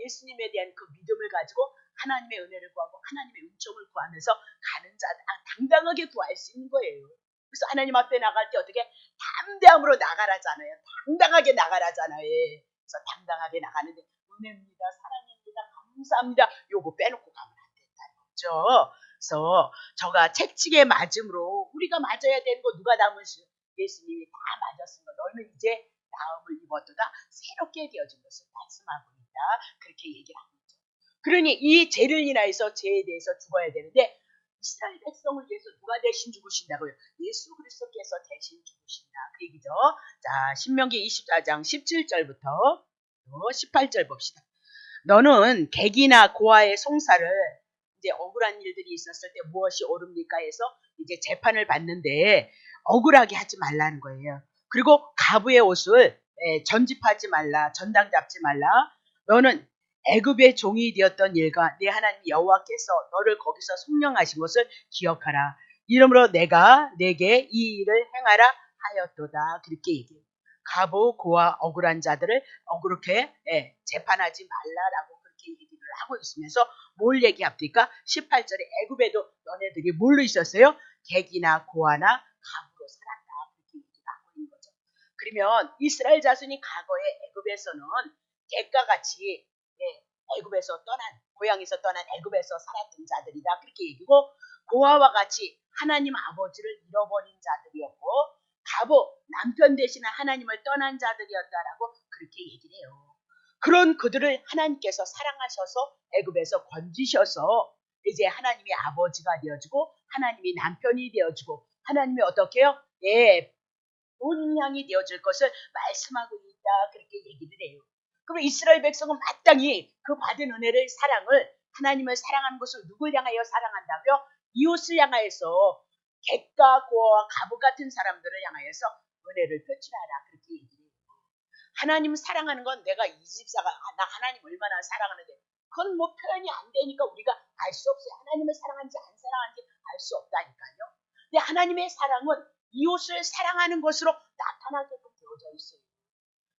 예수님에 대한 그 믿음을 가지고 하나님의 은혜를 구하고 하나님의 은총을 구하면서 가는 자 당당하게 구할 수 있는 거예요. 그래서 하나님 앞에 나갈 때 어떻게 담대함으로 나가라잖아요. 당당하게 나가라잖아요. 그래서 당당하게 나가는데 은혜입니다. 사랑입니다. 감사합니다. 요거 빼놓고 가면 안 된다는 거죠. 그래서 저가 채찍에 맞음으로 우리가 맞아야 되는 거 누가 담으시오? 예수님이 다 맞았으니까 너희는 이제 나음을 입었도다 새롭게 되어진 것을 말씀하고 있다. 그렇게 얘기를 하고 있죠. 그러니 이 죄를 인하여서 죄에 대해서 죽어야 되는데 이스라엘 백성을 위해서 누가 대신 죽으신다고요? 예수 그리스도께서 대신 죽으신다. 그 얘기죠. 자, 신명기 24장 17절부터 18절 봅시다. 너는 객이나 고아의 송사를 이제 억울한 일들이 있었을 때 무엇이 옳습니까 해서 이제 재판을 받는데 억울하게 하지 말라는 거예요. 그리고 가부의 옷을 전집하지 말라, 전당 잡지 말라. 너는 애굽의 종이 되었던 일과 네 하나님 여호와께서 너를 거기서 속량하신 것을 기억하라. 이러므로 내가 내게 이 일을 행하라 하였도다. 그렇게 얘기해요. 가부, 고아, 억울한 자들을 억울하게 재판하지 말라라고 그렇게 얘기를 하고 있으면서 뭘 얘기합니까? 18절에 애굽에도 너네들이 뭘로 있었어요? 객이나 고아나 가부로 살았다. 그렇게 얘기를 하고 있는 거죠. 그러면 이스라엘 자손이 과거에 애굽에서는 객과 같이 애굽에서 떠난 고향에서 떠난 애굽에서 살았던 자들이다. 그렇게 얘기고 고아와 같이 하나님 아버지를 잃어버린 자들이었고 가부 남편 대신에 하나님을 떠난 자들이었다라고 그렇게 얘기를 해요. 그런 그들을 하나님께서 사랑하셔서 애굽에서 건지셔서 이제 하나님의 아버지가 되어주고 하나님이 남편이 되어주고 하나님이 어떻게 해요? 본향이 되어줄 것을 말씀하고 있다. 그렇게 얘기를 해요. 그럼 이스라엘 백성은 마땅히 그 받은 은혜를 사랑을 하나님을 사랑하는 것을 누굴 향하여 사랑한다고요? 이웃을 향하여서 객과 고아와 가부 같은 사람들을 향하여서 은혜를 표출하라. 그렇게 얘기를 해요. 하나님 사랑하는 건 내가 이 집사가 나 하나님 얼마나 사랑하는데 그건 뭐 표현이 안 되니까 우리가 알 수 없어요. 하나님을 사랑하는지 안 사랑하는지 알 수 없다니까요. 근데 하나님의 사랑은 이웃을 사랑하는 것으로 나타나게끔 되어져 있어요.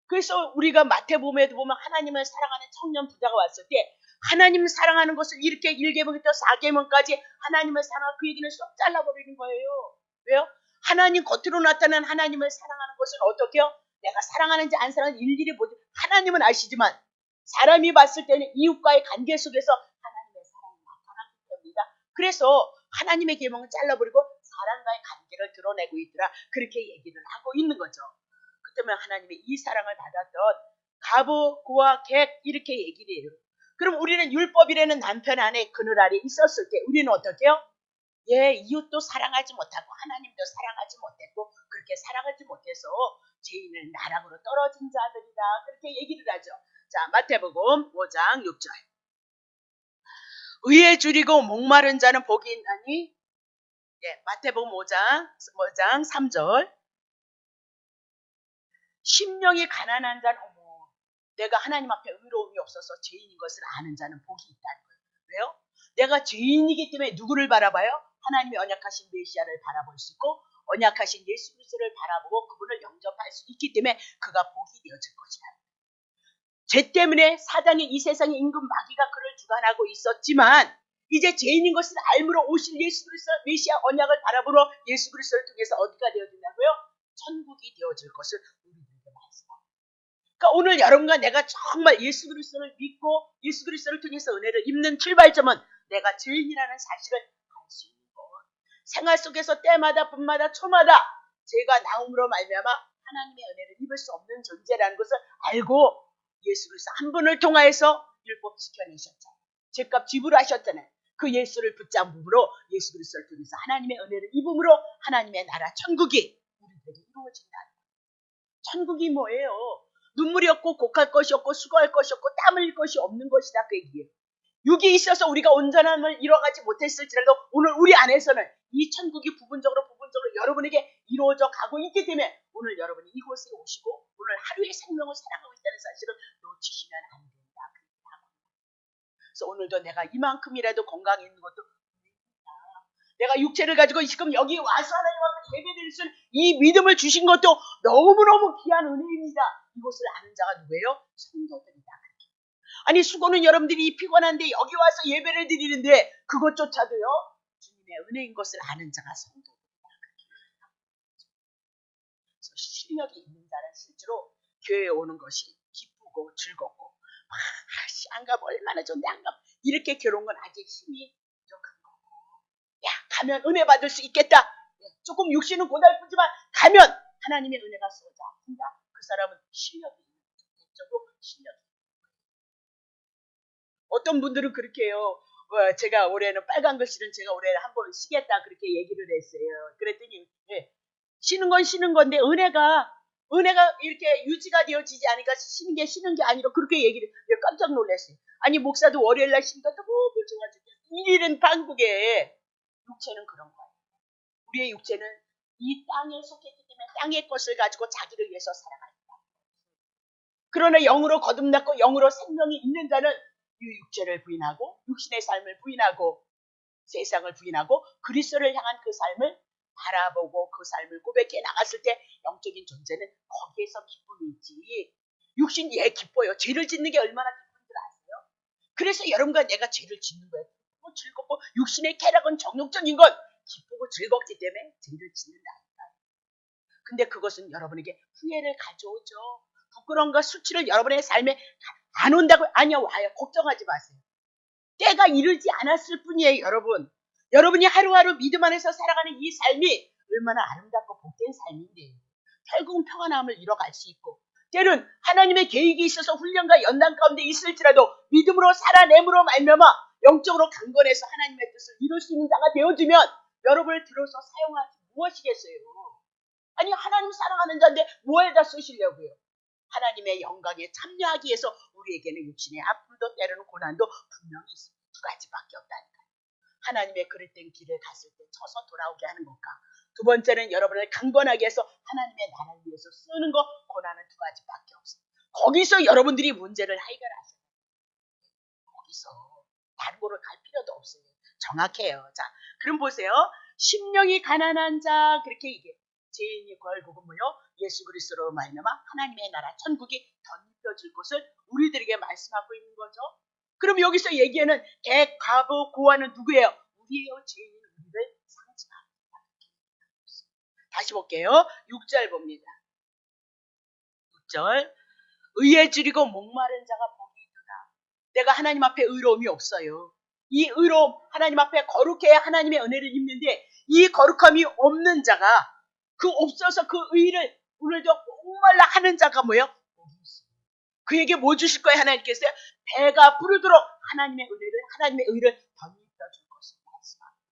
그래서 우리가 마태복음에도 보면 하나님을 사랑하는 청년 부자가 왔을 때 하나님 사랑하는 것을 이렇게 1계명부터 4계명까지 하나님을 사랑하고 그 얘기는 쏙 잘라버리는 거예요. 왜요? 하나님 겉으로 나타난 하나님을 사랑하는 것은 어떻게 해요? 내가 사랑하는지 안 사랑하는지 일일이 보지 하나님은 아시지만 사람이 봤을 때는 이웃과의 관계 속에서 하나님의 사랑이 나타나기 때문이다. 그래서 하나님의 계명을 잘라버리고 사람과의 관계를 드러내고 있더라. 그렇게 얘기를 하고 있는 거죠. 그때문에 하나님의 이 사랑을 받았던 가부, 고아, 객 이렇게 얘기를 해요. 그럼 우리는 율법이라는 남편 안에 그늘 아래 있었을 때 우리는 어떻게 해요? 이웃도 사랑하지 못하고 하나님도 사랑하지 못했고 그렇게 사랑하지 못해서 죄인을 나락으로 떨어진 자들이다. 그렇게 얘기를 하죠. 자, 마태복음 5장 6절. 의에 줄이고 목마른 자는 복이 있나니 마태복음 5장 3절. 심령이 가난한 자는 내가 하나님 앞에 의로움이 없어서 죄인인 것을 아는 자는 복이 있다는 거예요. 왜요? 내가 죄인이기 때문에 누구를 바라봐요? 하나님의 언약하신 메시아를 바라볼 수 있고 언약하신 예수 그리스도를 바라보고 그분을 영접할 수 있기 때문에 그가 복이 되어질 것이다. 죄 때문에 사단이 이 세상의 임금 마귀가 그를 주관하고 있었지만 이제 죄인인 것을 알므로 오실 예수 그리스도 메시아 언약을 바라보러 예수 그리스도를 통해서 어디가 되어진다고요? 천국이 되어질 것을 우리들에게 말씀합니다. 그러니까 오늘 여러분과 내가 정말 예수 그리스도를 믿고 예수 그리스도를 통해서 은혜를 입는 출발점은 내가 죄인이라는 사실을 알 수 있는 것. 생활 속에서 때마다 분마다 초마다 죄가 나옴으로 말미암아 하나님의 은혜를 입을 수 없는 존재라는 것을 알고 예수 그리스도 한 분을 통하여서 율법 지켜내셨잖아요. 죄값 지불하셨잖아요. 그 예수를 붙잡음으로 예수 그리스도를 통해서 하나님의 은혜를 입음으로 하나님의 나라 천국이 우리들에게 이루어진다. 천국이 뭐예요? 눈물이 없고 곡할 것이 없고 수고할 것이 없고 땀 흘릴 것이 없는 것이다 그 얘기예요. 육이 있어서 우리가 온전함을 이뤄가지 못했을지라도 오늘 우리 안에서는 이 천국이 부분적으로 여러분에게 이루어져 가고 있기 때문에 오늘 여러분이 이곳에 오시고 오늘 하루의 생명을 살아가고 있다는 사실을 놓치시면 안 된다. 그래서 오늘도 내가 이만큼이라도 건강에 있는 것도 내가 육체를 가지고 지금 여기 와서 하나님 앞에 예배드릴 수 있는 이 믿음을 주신 것도 너무너무 귀한 은혜입니다. 이것을 아는 자가 누구예요? 성도들이다. 아니 수고는 여러분들이 피곤한데 여기 와서 예배를 드리는데 그것조차도요 주님의 은혜인 것을 아는 자가 성도들이다. 그래서 실력이 있는 자는 실제로 교회에 오는 것이 기쁘고 즐겁고 안 가면 얼마나 좋은데 안 가면 이렇게 괴로운 건 아직 힘이 부족한 거고 야 가면 은혜 받을 수 있겠다. 조금 육신은 고달프지만 가면 하나님의 은혜가 쏟아져 아픈다. 그 사람은 실력이 있는 거죠. 적으로 실력이 있는 거예요. 어떤 분들은 그렇게 해요. 제가 올해는 빨간 글씨는 제가 올해 한번 쉬겠다 그렇게 얘기를 했어요. 그랬더니 쉬는 건 쉬는 건데 은혜가 이렇게 유지가 되어지지 않으니까 쉬는 게 아니라 그렇게 얘기를 깜짝 놀랐어요. 아니 목사도 월요일날 쉬니까 너무 좋아 죽겠어. 일일은 반국에 육체는 그런 거예요. 우리의 육체는 이 땅에 속했기 때문에 땅의 것을 가지고 자기를 위해서 살아갑니다. 그러나 영으로 거듭났고 영으로 생명이 있는 자는 이 육체를 부인하고 육신의 삶을 부인하고 세상을 부인하고 그리스도를 향한 그 삶을 바라보고 그 삶을 고백해 나갔을 때 영적인 존재는 거기에서 기쁨이 있지. 육신 기뻐요. 죄를 짓는 게 얼마나 기쁜 줄 아세요? 그래서 여러분과 내가 죄를 짓는 거예요. 기쁘고 즐겁고 육신의 쾌락은 정욕적인 건 기쁘고 즐겁기 때문에 죄를 짓는다니까요. 근데 그것은 여러분에게 후회를 가져오죠. 부끄러움과 수치를 여러분의 삶에 안 온다고 아니요 와요. 걱정하지 마세요. 때가 이르지 않았을 뿐이에요. 여러분이 하루하루 믿음 안에서 살아가는 이 삶이 얼마나 아름답고 복된 삶인데 결국은 평안함을 이뤄갈 수 있고 때는 하나님의 계획이 있어서 훈련과 연단 가운데 있을지라도 믿음으로 살아내므로 말미암아 영적으로 강건해서 하나님의 뜻을 이룰 수 있는 자가 되어주면 여러분을 들어서 사용하지 무엇이겠어요? 아니 하나님 사랑하는 자인데 뭐에다 쓰시려고요? 하나님의 영광에 참여하기 위해서 우리에게는 육신의 아픔도 때로는 고난도 분명히 있습니다. 두 가지밖에 없다니까요. 하나님의 그릇된 길을 갔을 때 쳐서 돌아오게 하는 것과 두 번째는 여러분을 강건하게 해서 하나님의 나라를 위해서 쓰는 것 고난은 두 가지밖에 없어요. 거기서 여러분들이 문제를 해결하세요. 거기서 다른 곳을 갈 필요도 없어요. 정확해요. 자, 그럼 보세요. 심령이 가난한 자 그렇게 얘기해요. 죄인이 결국은 뭐요? 예수 그리스도로 말미암아 하나님의 나라 천국이 덧입혀질 것을 우리들에게 말씀하고 있는 거죠. 그럼 여기서 얘기하는 객, 과부, 고아는 누구예요? 우리예요. 죄인인 우리를 상징합니다. 다시 볼게요. 6절 봅니다. 6절 의에 줄이고 목마른 자가 복이 있도다. 내가 하나님 앞에 의로움이 없어요. 이 의로움 하나님 앞에 거룩해야 하나님의 은혜를 입는데 이 거룩함이 없는 자가 그 없어서 그 의를 오늘도 목말라 하는 자가 뭐예요? 그에게 뭐 주실 거예요? 하나님께서 배가 부르도록 하나님의 의를 덧입혀 줄 것을 말씀합니다.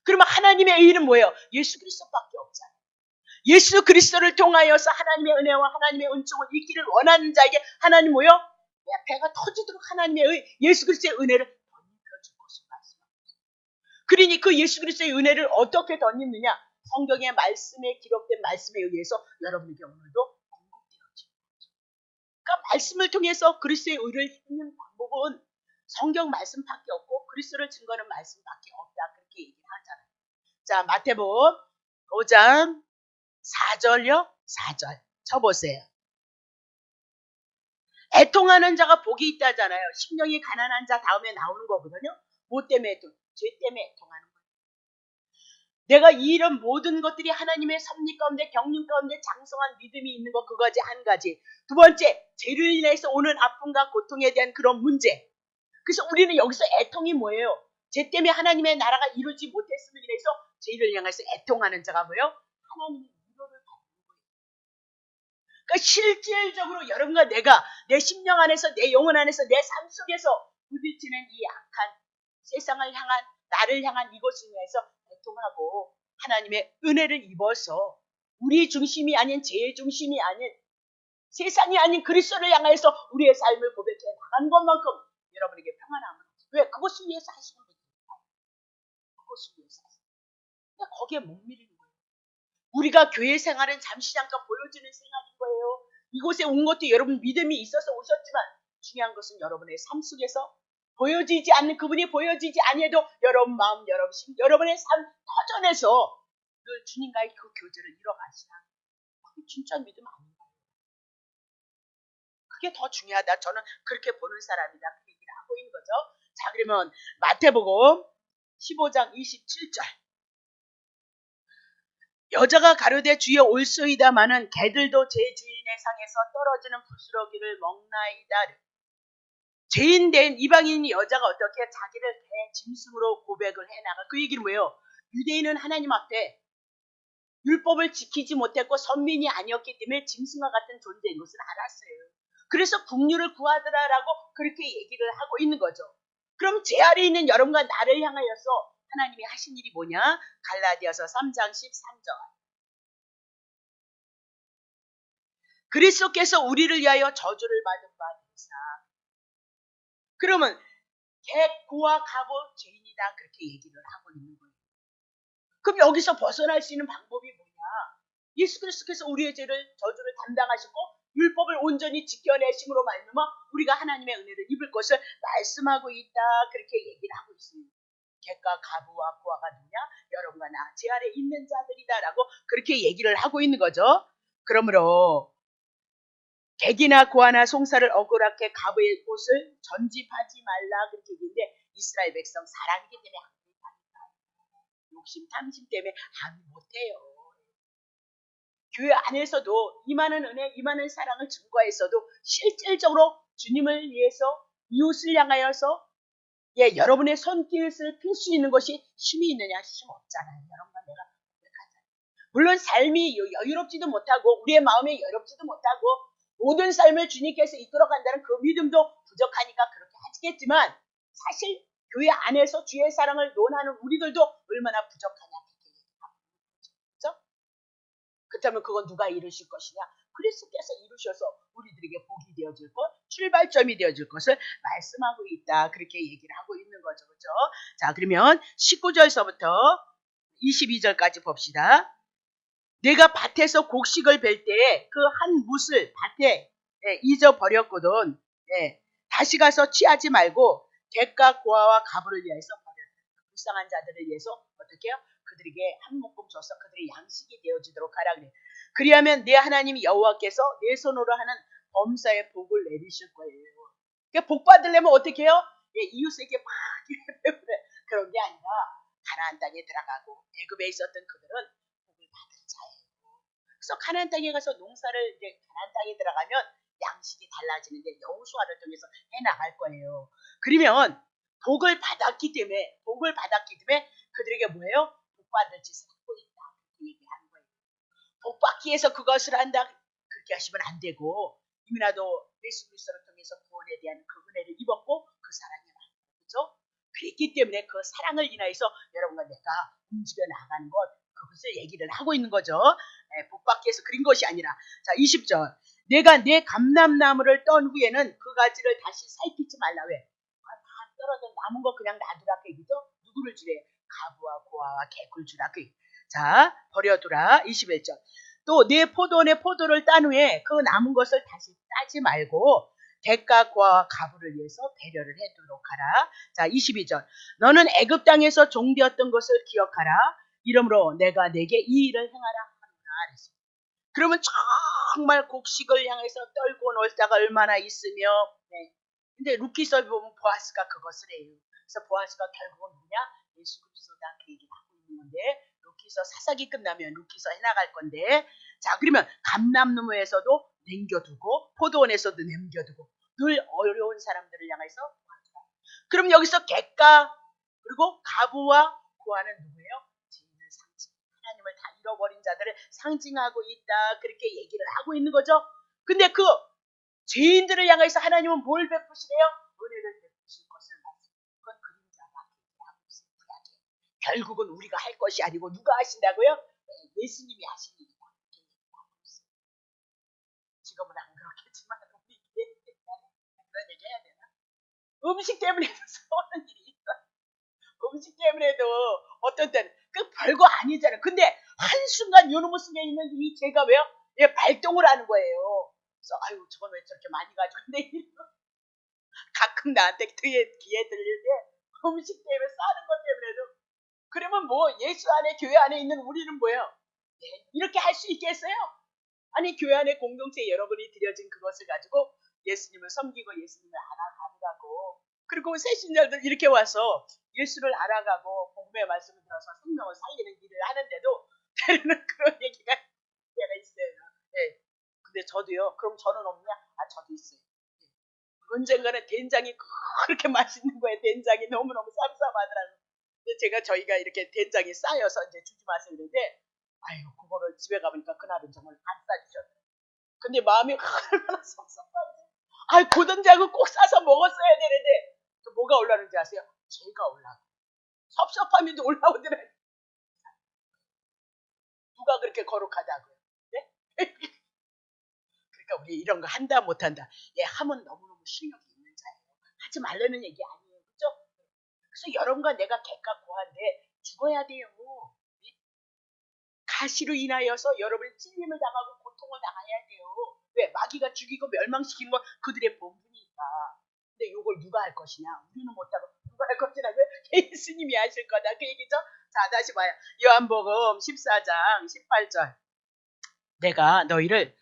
그러면 하나님의 의는 뭐예요? 예수 그리스도밖에 없잖아요. 예수 그리스도를 통하여서 하나님의 은혜와 하나님의 은총을 잊기를 원하는 자에게 하나님 뭐예요? 배가 터지도록 하나님의 예수 그리스도의 은혜를 덧입혀 줄 것을 말씀합니다. 그러니 그 예수 그리스도의 은혜를 어떻게 덧입느냐? 성경의 말씀에 기록된 말씀에 의해서 여러분에게 오늘도 공급되어집니다. 그러니까 말씀을 통해서 그리스도의 의를 입는 방법은 성경 말씀밖에 없고 그리스도를 증거하는 말씀밖에 없다. 그렇게 얘기를 하잖아요. 자, 마태복음 5장 4절요? 4절 쳐보세요. 애통하는 자가 복이 있다잖아요. 심령이 가난한 자 다음에 나오는 거거든요. 뭐 때문에 애통? 죄 때문에 애통하는 거예요. 내가 이런 모든 것들이 하나님의 섭리 가운데 경륜 가운데 장성한 믿음이 있는 것 그거지 한 가지. 두 번째, 죄를 인해서 오는 아픔과 고통에 대한 그런 문제. 그래서 우리는 여기서 애통이 뭐예요? 죄 때문에 하나님의 나라가 이루지 못했음을 인해서 죄를 향해서 애통하는 자가 뭐예요? 하나님의 위로를 받는 거예요. 그러니까 실질적으로 여러분과 내가 내 심령 안에서 내 영혼 안에서 내 삶 속에서 부딪히는 이 악한 세상을 향한 나를 향한 이것을 위해서 애통하고 하나님의 은혜를 입어서 우리 중심이 아닌 제 중심이 아닌 세상이 아닌 그리스도를 향해서 우리의 삶을 고백해 나간 것만큼 여러분에게 평안함을 왜? 그것을 위해서 하시는 거예요. 그것을 위해서 하시는 거예요. 거기에 못 미리는 거예요. 우리가 교회 생활은 잠시 잠깐 보여지는 생활인 거예요. 이곳에 온 것도 여러분 믿음이 있어서 오셨지만 중요한 것은 여러분의 삶 속에서 보여지지 않는 그분이 보여지지 아니해도 여러분 마음, 여러분 심, 여러분의 삶 터전에서 늘 주님과의 그 교제를 이뤄가시라. 그게 진짜 믿음 아닌가요? 그게 더 중요하다. 저는 그렇게 보는 사람이다. 그 얘기를 하고 있는 거죠. 자, 그러면 마태복음 15장 27절. 여자가 가로되 주여 올소이다마는 개들도 제 주인의 상에서 떨어지는 부스러기를 먹나이다. 죄인된 이방인 여자가 어떻게 자기를 개 짐승으로 고백을 해나가. 그 얘기는 뭐예요? 유대인은 하나님 앞에 율법을 지키지 못했고 선민이 아니었기 때문에 짐승과 같은 존재인 것을 알았어요. 그래서 국류를 구하더라라고 그렇게 얘기를 하고 있는 거죠. 그럼 제 아래에 있는 여러분과 나를 향하여서 하나님이 하신 일이 뭐냐? 갈라디아서 3장 13절. 그리스도께서 우리를 위하여 저주를 받은 바 되사. 그러면 객고와 갑옷 죄인이다 그렇게 얘기를 하고 있는 거예요. 그럼 여기서 벗어날 수 있는 방법이 뭐냐? 예수 그리스도께서 우리의 죄를 저주를 담당하시고 율법을 온전히 지켜내심으로 말미암아 우리가 하나님의 은혜를 입을 것을 말씀하고 있다 그렇게 얘기를 하고 있습니다. 객과 가부와 고아가 누구냐? 여러분과 나 제 아래 있는 자들이다라고 그렇게 얘기를 하고 있는 거죠. 그러므로 객이나 고아나 송사를 억울하게 가부의 옷을 전집하지 말라 그렇게 얘기했는데 이스라엘 백성 사람이기 때문에 욕심 탐심 때문에 안 못해요. 교회 안에서도 이만한 은혜 이만한 사랑을 증거했어도 실질적으로 주님을 위해서 이웃을 향하여서 여러분의 손길을 필 수 있는 것이 힘이 있느냐? 힘 없잖아요. 여러분과 내가 고백하잖아요. 물론 삶이 여유롭지도 못하고 우리의 마음이 여유롭지도 못하고 모든 삶을 주님께서 이끌어간다는 그 믿음도 부족하니까 그렇게 하시겠지만 사실 교회 안에서 주의 사랑을 논하는 우리들도 얼마나 부족하냐. 그렇죠? 그렇다면 그건 누가 이루실 것이냐? 그리스도께서 이루셔서 우리들에게 복이 되어질 것, 출발점이 되어질 것을 말씀하고 있다. 그렇게 얘기를 하고 있는 거죠. 그렇죠? 자, 그러면 19절서부터 22절까지 봅시다. 내가 밭에서 곡식을 벨 때에 그 한 뭇을 밭에 잊어버렸거든. 다시 가서 취하지 말고 객과 고아와 가부를 위해서 버렸다. 불쌍한 자들을 위해서 어떻게 해요? 그들에게 한 묶음 줘서 그들의 양식이 되어지도록 하라 그래요. 그리하면 내 하나님 여호와께서 내 손으로 하는 범사의 복을 내리실 거예요. 그러니까 복 받으려면 어떻게 해요? 이웃에게 막 그런 게 아니라 가나안 땅에 들어가고 애굽에 있었던 그들은 복을 받은 자예요. 그래서 가나안 땅에 가서 농사를 이제 가나안 땅에 들어가면 양식이 달라지는데 여호수아를 통해서 해나갈 거예요. 그러면 복을 받았기 때문에 그들에게 뭐예요? 복 받을 짓을 하고 있다. 그렇게 얘기하는 거예요. 복 받기 위해서 그것을 한다. 그렇게 하시면 안 되고 이미나도 예수 그리스도를 통해서 구원에 대한 그 은혜를 입었고 그 사랑이 많은 거죠. 그랬기 때문에 그 사랑을 인하여서 여러분과 내가 움직여 나가는 것 그것을 얘기를 하고 있는 거죠. 복 받기 위해서 그린 것이 아니라 자 20절 내가 내 감람나무를 떤 후에는 그 가지를 다시 살피지 말라. 왜? 다 떨어져 남은 거 그냥 놔두라 그 얘기죠. 누구를 주래? 가부와 고아와 개굴 주라 그 얘기. 자 버려두라. 21절 또 내 포도원의 포도를 딴 후에 그 남은 것을 다시 따지 말고 객과 고아와 가부를 위해서 배려를 해두도록 하라. 자 22절 너는 애굽 땅에서 종되었던 것을 기억하라. 이러므로 내가 내게 이 일을 행하라 하노라. 그러면 저 정말 곡식을 향해서 떨고 놀다가 얼마나 있으며, 네. 근데 루키서 보면 보아스가 그것을 해요. 그래서 보아스가 결국은 뭐냐? 예수 그리스도다 그 얘기를 하고 있는 건데, 루키서 사사기 끝나면 루키서 해나갈 건데, 자 그러면 감람나무에서도 남겨두고 포도원에서도 남겨두고 늘 어려운 사람들을 향해서, 그럼 여기서 객가 그리고 가부와 고아는 누구예요? 죄인을 상징, 하나님을 다 잃어버린 자들을 상징하고 있다 그렇게 얘기를 하고 있는 거죠. 근데 그 죄인들을 향해서 하나님은 뭘 베푸시래요? 은혜를 베푸실 것을 말씀해요. 그건 그림자가 결국은 우리가 할 것이 아니고 누가 하신다고요? 예수님이 하신 일이다. 지금은 안 그렇겠지만 우리 그런 얘기 해야 되나? 음식 때문에도 서운한 일이 있어. 음식 때문에도 어떤 때는 그 별거 아니잖아요. 근데 한순간 요놈의 속에 있는 이 죄가 왜요? 얘 발동을 하는 거예요. 그래서 아유 저건 왜 저렇게 많이 가지고 있네. 가끔 나한테 귀에 들릴 때 음식 때문에 싸는 것 때문에도, 그러면 뭐 예수 안에 교회 안에 있는 우리는 뭐예요? 네, 이렇게 할 수 있겠어요? 아니 교회 안에 공동체 여러분이 드려진 그것을 가지고 예수님을 섬기고 예수님을 알아가느라고, 그리고 새신자들 이렇게 와서 예수를 알아가고 복음의 말씀을 들어서 생명을 살리는 일을 하는데도 때로는 그런 얘기가 때가 있어요. 네. 근데 저도요. 그럼 저는 없냐? 아 저도 있어요. 네. 언젠가는 된장이 그렇게 맛있는 거예요. 된장이 너무너무 쌈쌈하더라고요. 근데 저희가 이렇게 된장이 쌓여서 이제 주지 마세요 그랬는데, 아유 그거를 집에 가보니까 그날은 정말 안 싸주셨어요. 근데 마음이 얼마나 섭섭한지. 아유 그 된장을 꼭 싸서 먹었어야 되는데, 뭐가 올라오는지 아세요? 죄가 올라오고 섭섭함이 올라오더라고요. 누가 그렇게 거룩하다고요? 네? 그러니까 우리 이런 거 한다 못한다. 얘 하면 너무너무 실력이 있는 자예요. 하지 말라는 얘기 아니에요. 그죠? 그래서 여러분과 내가 객과 고한데 죽어야 돼요. 가시로 인하여서 여러분이 찔림을 당하고 고통을 당해야 돼요. 왜? 마귀가 죽이고 멸망시키는 건 그들의 본분이니까. 근데 이걸 누가 할 것이냐? 우리는 못하고 누가 할 것이냐고? 예수님이 하실 거다. 그 얘기죠? 자, 다시 봐요. 요한복음 14장 18절. 내가 너희를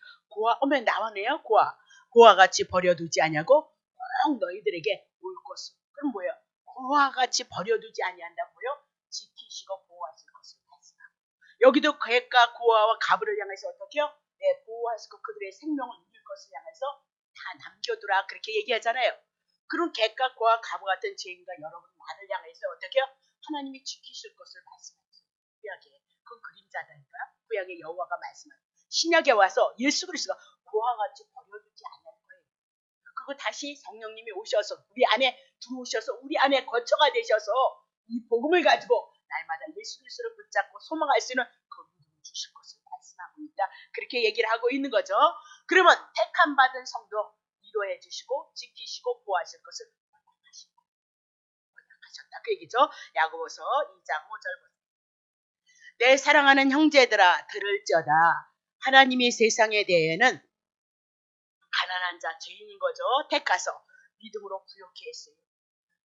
어머 나오네요. 고아같이 버려두지 아니하고 꼭 너희들에게 올 것을. 그럼 뭐예요? 고아같이 버려두지 아니한다고요? 지키시고 보호하실 것을 말씀하고, 여기도 객과 고아와 가부를 향해서 어떻게요? 네, 보호하시고 그들의 생명을 누릴 것을 향해서 다 남겨두라 그렇게 얘기하잖아요. 그런 객과 고아 가부 같은 죄인과 여러분 나를 향해서 어떻게요? 하나님이 지키실 것을 말씀하세요. 구약에 그건 그림자다니까요. 구약의 여호와가 말씀하세요. 신약에 와서 예수 그리스도가 고아같이 버려두지 않을 거예요. 그거 다시 성령님이 오셔서 우리 안에 들어오셔서 우리 안에 거처가 되셔서 이 복음을 가지고 날마다 예수 그리스도를 붙잡고 소망할 수 있는 그 믿음을 주실 것을 말씀하고 있다. 그렇게 얘기를 하고 있는 거죠. 그러면 택함 받은 성도 위로해 주시고 지키시고 보호하실 것을 허락하셨다. 그 얘기죠. 야고보서 2장 5절 보세요. 내 사랑하는 형제들아 들을지어다. 하나님이 세상에 대해는 가난한 자 죄인인 거죠. 택하서 믿음으로 부욕해 했어요.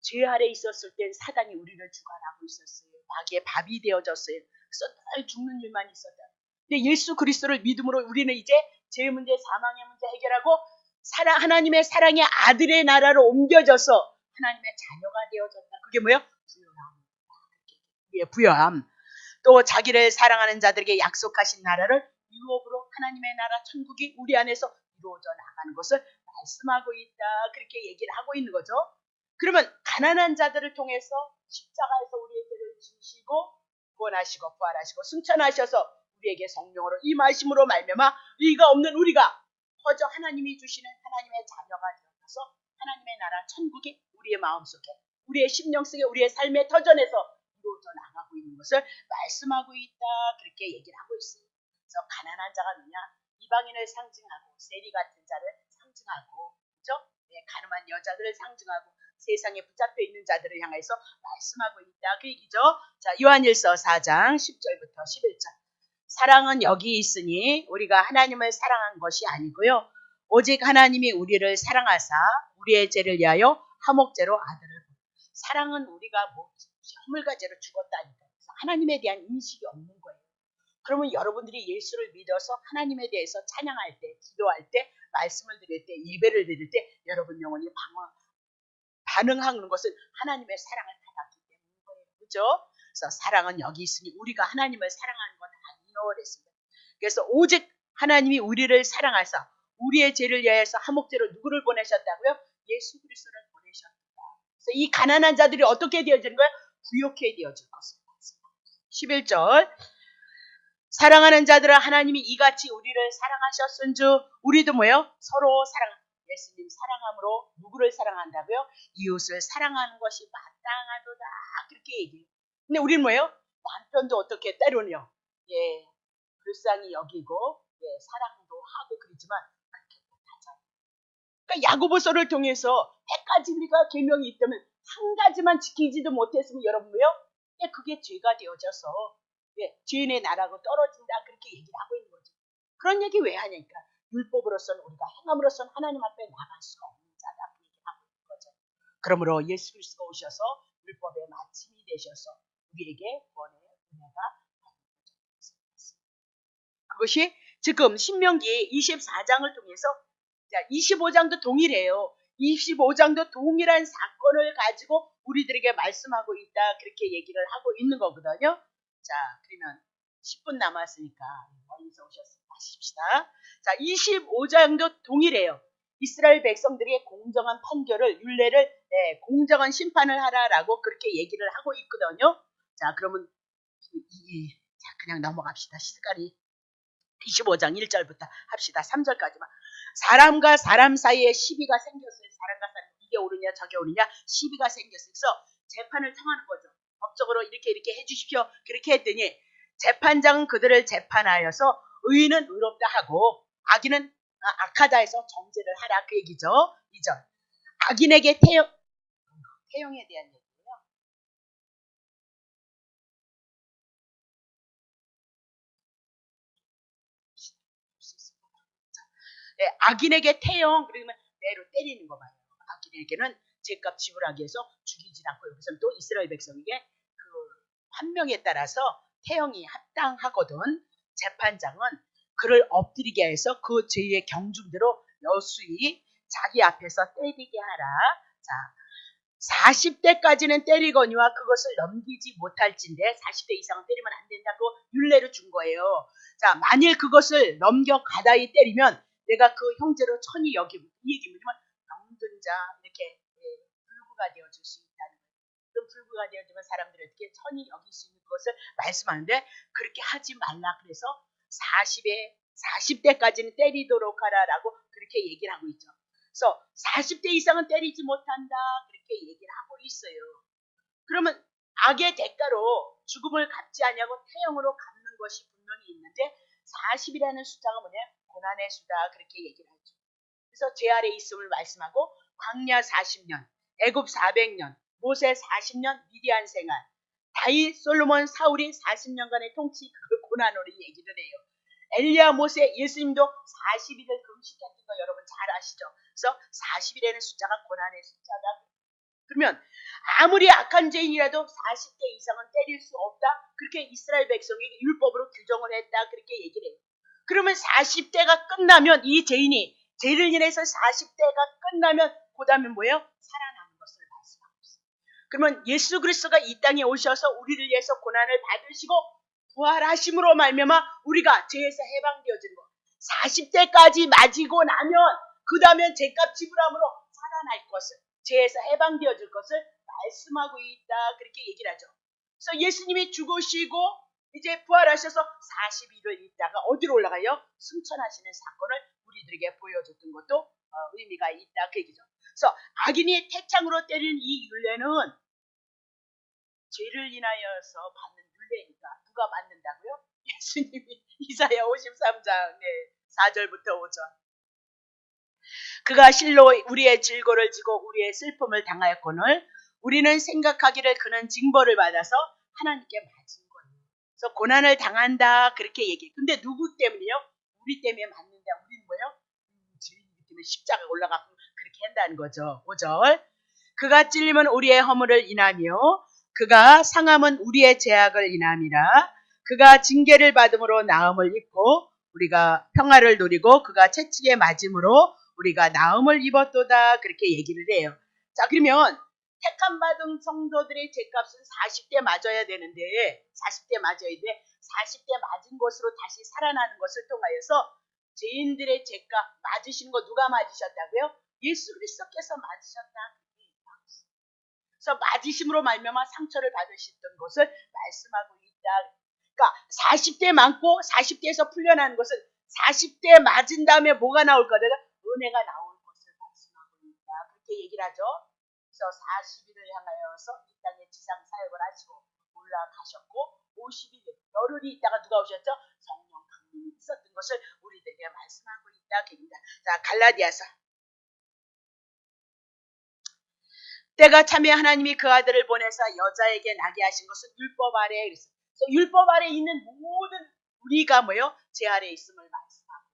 죄 아래 있었을 땐 사단이 우리를 주관하고 있었어요. 마귀의 밥이 되어졌어요. 그래서 늘 죽는 일만 있었다. 근데 예수 그리스도를 믿음으로 우리는 이제 죄 문제, 사망의 문제 해결하고 하나님의 사랑의 아들의 나라로 옮겨져서 하나님의 자녀가 되어졌다. 그게 뭐예요? 부요함. 예, 부요함. 또 자기를 사랑하는 자들에게 약속하신 나라를 유업으로 하나님의 나라 천국이 우리 안에서 이루어져 나가는 것을 말씀하고 있다. 그렇게 얘기를 하고 있는 거죠. 그러면 가난한 자들을 통해서 십자가에서 우리의 죄를 지시고 구원하시고 부활하시고 승천하셔서 우리에게 성령으로 임하심으로 말미암아 의가 없는 우리가 허저 하나님이 주시는 하나님의 자녀가 되어서 하나님의 나라 천국이 우리의 마음속에 우리의 심령 속에 우리의 삶의 터전에서 이루어져 나가고 있는 것을 말씀하고 있다. 그렇게 얘기를 하고 있어요. 그래서 가난한 자가 누냐? 이방인을 상징하고 세리 같은 자를 상징하고, 그렇죠? 네, 가늠한 여자들을 상징하고 세상에 붙잡혀 있는 자들을 향해서 말씀하고 있다. 그 얘기죠. 자, 요한일서 4장 10절부터 11절. 사랑은 여기 있으니 우리가 하나님을 사랑한 것이 아니고요. 오직 하나님이 우리를 사랑하사 우리의 죄를 위하여 화목제로 아들을 보내. 사랑은 우리가 허물과 죄로 죽었다니까. 하나님에 대한 인식이 없는 거예요. 그러면 여러분들이 예수를 믿어서 하나님에 대해서 찬양할 때, 기도할 때, 말씀을 드릴 때, 예배를 드릴 때 여러분 영혼이 반응하는 것은 하나님의 사랑을 받았기 때문인 거예요. 그죠? 그래서 사랑은 여기 있으니 우리가 하나님을 사랑하는 건 아니요 그랬습니다. 그래서 오직 하나님이 우리를 사랑하사 우리의 죄를 위하여서 한목제로 누구를 보내셨다고요? 예수 그리스도를 보내셨다. 그래서 이 가난한 자들이 어떻게 되어지는 거예요? 부욕해 되어질 것입니다. 11절 사랑하는 자들은 하나님이 이같이 우리를 사랑하셨은즉 우리도 뭐예요? 서로 예수님 사랑함으로 누구를 사랑한다고요? 이웃을 사랑하는 것이 마땅하도다 그렇게 얘기해요. 근데 우리는 뭐예요? 남편도 어떻게 때로는요. 예, 불쌍히 여기고 사랑도 하고 그러지만 그렇게 못하잖아요. 그러니까 야고보서를 통해서 100가지 우리가 계명이 있다면 한 가지만 지키지도 못했으면 여러분 뭐예요? 그게 죄가 되어져서 죄인의 나라고 떨어진다 그렇게 얘기를 하고 있는 거죠. 그런 얘기 왜 하냐니까 율법으로서는 우리가 행함으로서는 하나님 앞에 나갈 수가 없는 자다 그 얘기를 하고 있는 거죠. 그러므로 예수 그리스도가 오셔서 율법의 마침이 되셔서 우리에게 구원의 은혜가 그것이 지금 신명기 24장을 통해서 25장도 동일해요. 25장도 동일한 사건을 가지고 우리들에게 말씀하고 있다 그렇게 얘기를 하고 있는 거거든요. 자, 그러면 10분 남았으니까 멀리서 오셨으니까 하십시다. 자, 25장도 동일해요. 이스라엘 백성들에게 공정한 판결을, 율례를, 공정한 심판을 하라라고 그렇게 얘기를 하고 있거든요. 자, 그러면 그냥 넘어갑시다. 시간이 25장 1절부터 합시다. 3절까지만. 사람과 사람 사이에 시비가 생겼어요. 사람과 사람 이게 옳으냐 저게 옳으냐 시비가 생겼어요. 재판을 청하는 거죠. 법적으로 이렇게 해주십시오. 그렇게 했더니 재판장은 그들을 재판하여서 의인은 의롭다 하고 악인은 악하다 해서 정죄를 하라 그 얘기죠. 2절 악인에게 태형에 대한 얘기예요. 악인에게 태형 그러면 매로 때리는 거 봐요. 악인에게는 죄값 지불하기 위해서 죽이지 않고 여기서는 또 이스라엘 백성에게 그 판명에 따라서 태형이 합당하거든. 재판장은 그를 엎드리게 해서 그 죄의 경중대로 여수이 자기 앞에서 때리게 하라. 자, 40대까지는 때리거니와 그것을 넘기지 못할진데 40대 이상은 때리면 안 된다고 율례를 준 거예요. 자, 만일 그것을 넘겨 가다이 때리면 내가 그 형제로 천히 여기고 이 얘기 뭐냐면 병든 자 이렇게 불구가 되어줄 수 있다는 거예요. 그럼 불구가 되어지면 사람들이 어떻게 천히 여길 수 있는 것을 말씀하는데 그렇게 하지 말라 그래서 40대까지는 때리도록 하라라고 그렇게 얘기를 하고 있죠. 그래서 40대 이상은 때리지 못한다 그렇게 얘기를 하고 있어요. 그러면 악의 대가로 죽음을 갚지 않냐고 태형으로 갚는 것이 분명히 있는데 40이라는 숫자가 뭐냐? 고난의 수다 그렇게 얘기를 하죠. 그래서 제 아래 있음을 말씀하고 광야 40년, 애굽 400년, 모세 40년 미디안 생활, 다윗, 솔로몬, 사울이 40년간의 통치 그 고난으로 얘기를 해요. 엘리야, 모세, 예수님도 40일을 금식했던 거 여러분 잘 아시죠? 그래서 40일에는 숫자가 고난의 숫자다. 그러면 아무리 악한 죄인이라도 40대 이상은 때릴 수 없다. 그렇게 이스라엘 백성에게 율법으로 규정을 했다. 그렇게 얘기를 해요. 그러면 40대가 끝나면 이 죄인이 죄를 인해서 40대가 끝나면 그 다음에 뭐예요? 살아나는 것을 말씀하고 있어요. 그러면 예수 그리스도가 이 땅에 오셔서 우리를 위해서 고난을 받으시고 부활하심으로 말미암아 우리가 죄에서 해방되어지는 것. 40대까지 맞이고 나면 그 다음에 죄값 지불함으로 살아날 것을 죄에서 해방되어질 것을 말씀하고 있다. 그렇게 얘기를 하죠. 그래서 예수님이 죽으시고 이제 부활하셔서 40일을 있다가 어디로 올라가요? 승천하시는 사건을 우리들에게 보여줬던 것도 의미가 있다. 그 얘기죠. 그래서 악인이 태창으로 때리는 이 율례는 죄를 인하여서 받는 율례니까 누가 받는다고요? 예수님이 이사야 53장 4절부터 5절 그가 실로 우리의 질고를 지고 우리의 슬픔을 당하였거늘 우리는 생각하기를 그는 징벌을 받아서 하나님께 맞은 거예요. 그래서 고난을 당한다 그렇게 얘기해요. 근데 누구 때문이요? 우리 때문에 맞는다. 우리는 뭐예요? 주님이기 때문에 십자가에 올라가고 그렇게 한다는 거죠. 5절 그가 찔림은 우리의 허물을 인하며 그가 상함은 우리의 죄악을 인함이라 그가 징계를 받음으로 나음을 입고 우리가 평화를 누리고 그가 채찍에 맞음으로 우리가 나음을 입었도다. 그렇게 얘기를 해요. 자, 그러면 택함 받은 성도들의 죄값은 40대 맞아야 되는데 40대 맞아야 돼. 40대 맞은 것으로 다시 살아나는 것을 통하여서 죄인들의 죄값 맞으시는 거 누가 맞으셨다고요? 예수 그리스도께서 맞으셨다. 그래서 맞으심으로 말미암아 상처를 받으셨던 것을 말씀하고 있다. 그러니까 40대 맞고 40대에서 풀려나는 것은 40대 맞은 다음에 뭐가 나올 거다? 은혜가 나올 것을 말씀하고 있다. 그렇게 얘기를 하죠. 그래서 40일을 향하여서 이 땅에 지상 사역을 하시고 올라가셨고 50일 열흘이 있다가 누가 오셨죠? 성령 강림이 있었던 것을 우리들에게 말씀하고 있다. 그입니다. 자, 갈라디아서. 때가 차면 하나님이 그 아들을 보내서 여자에게 나게 하신 것은 율법 아래에 그래서 율법 아래에 있는 모든 우리가 뭐요? 죄 아래에 있음을 말씀하고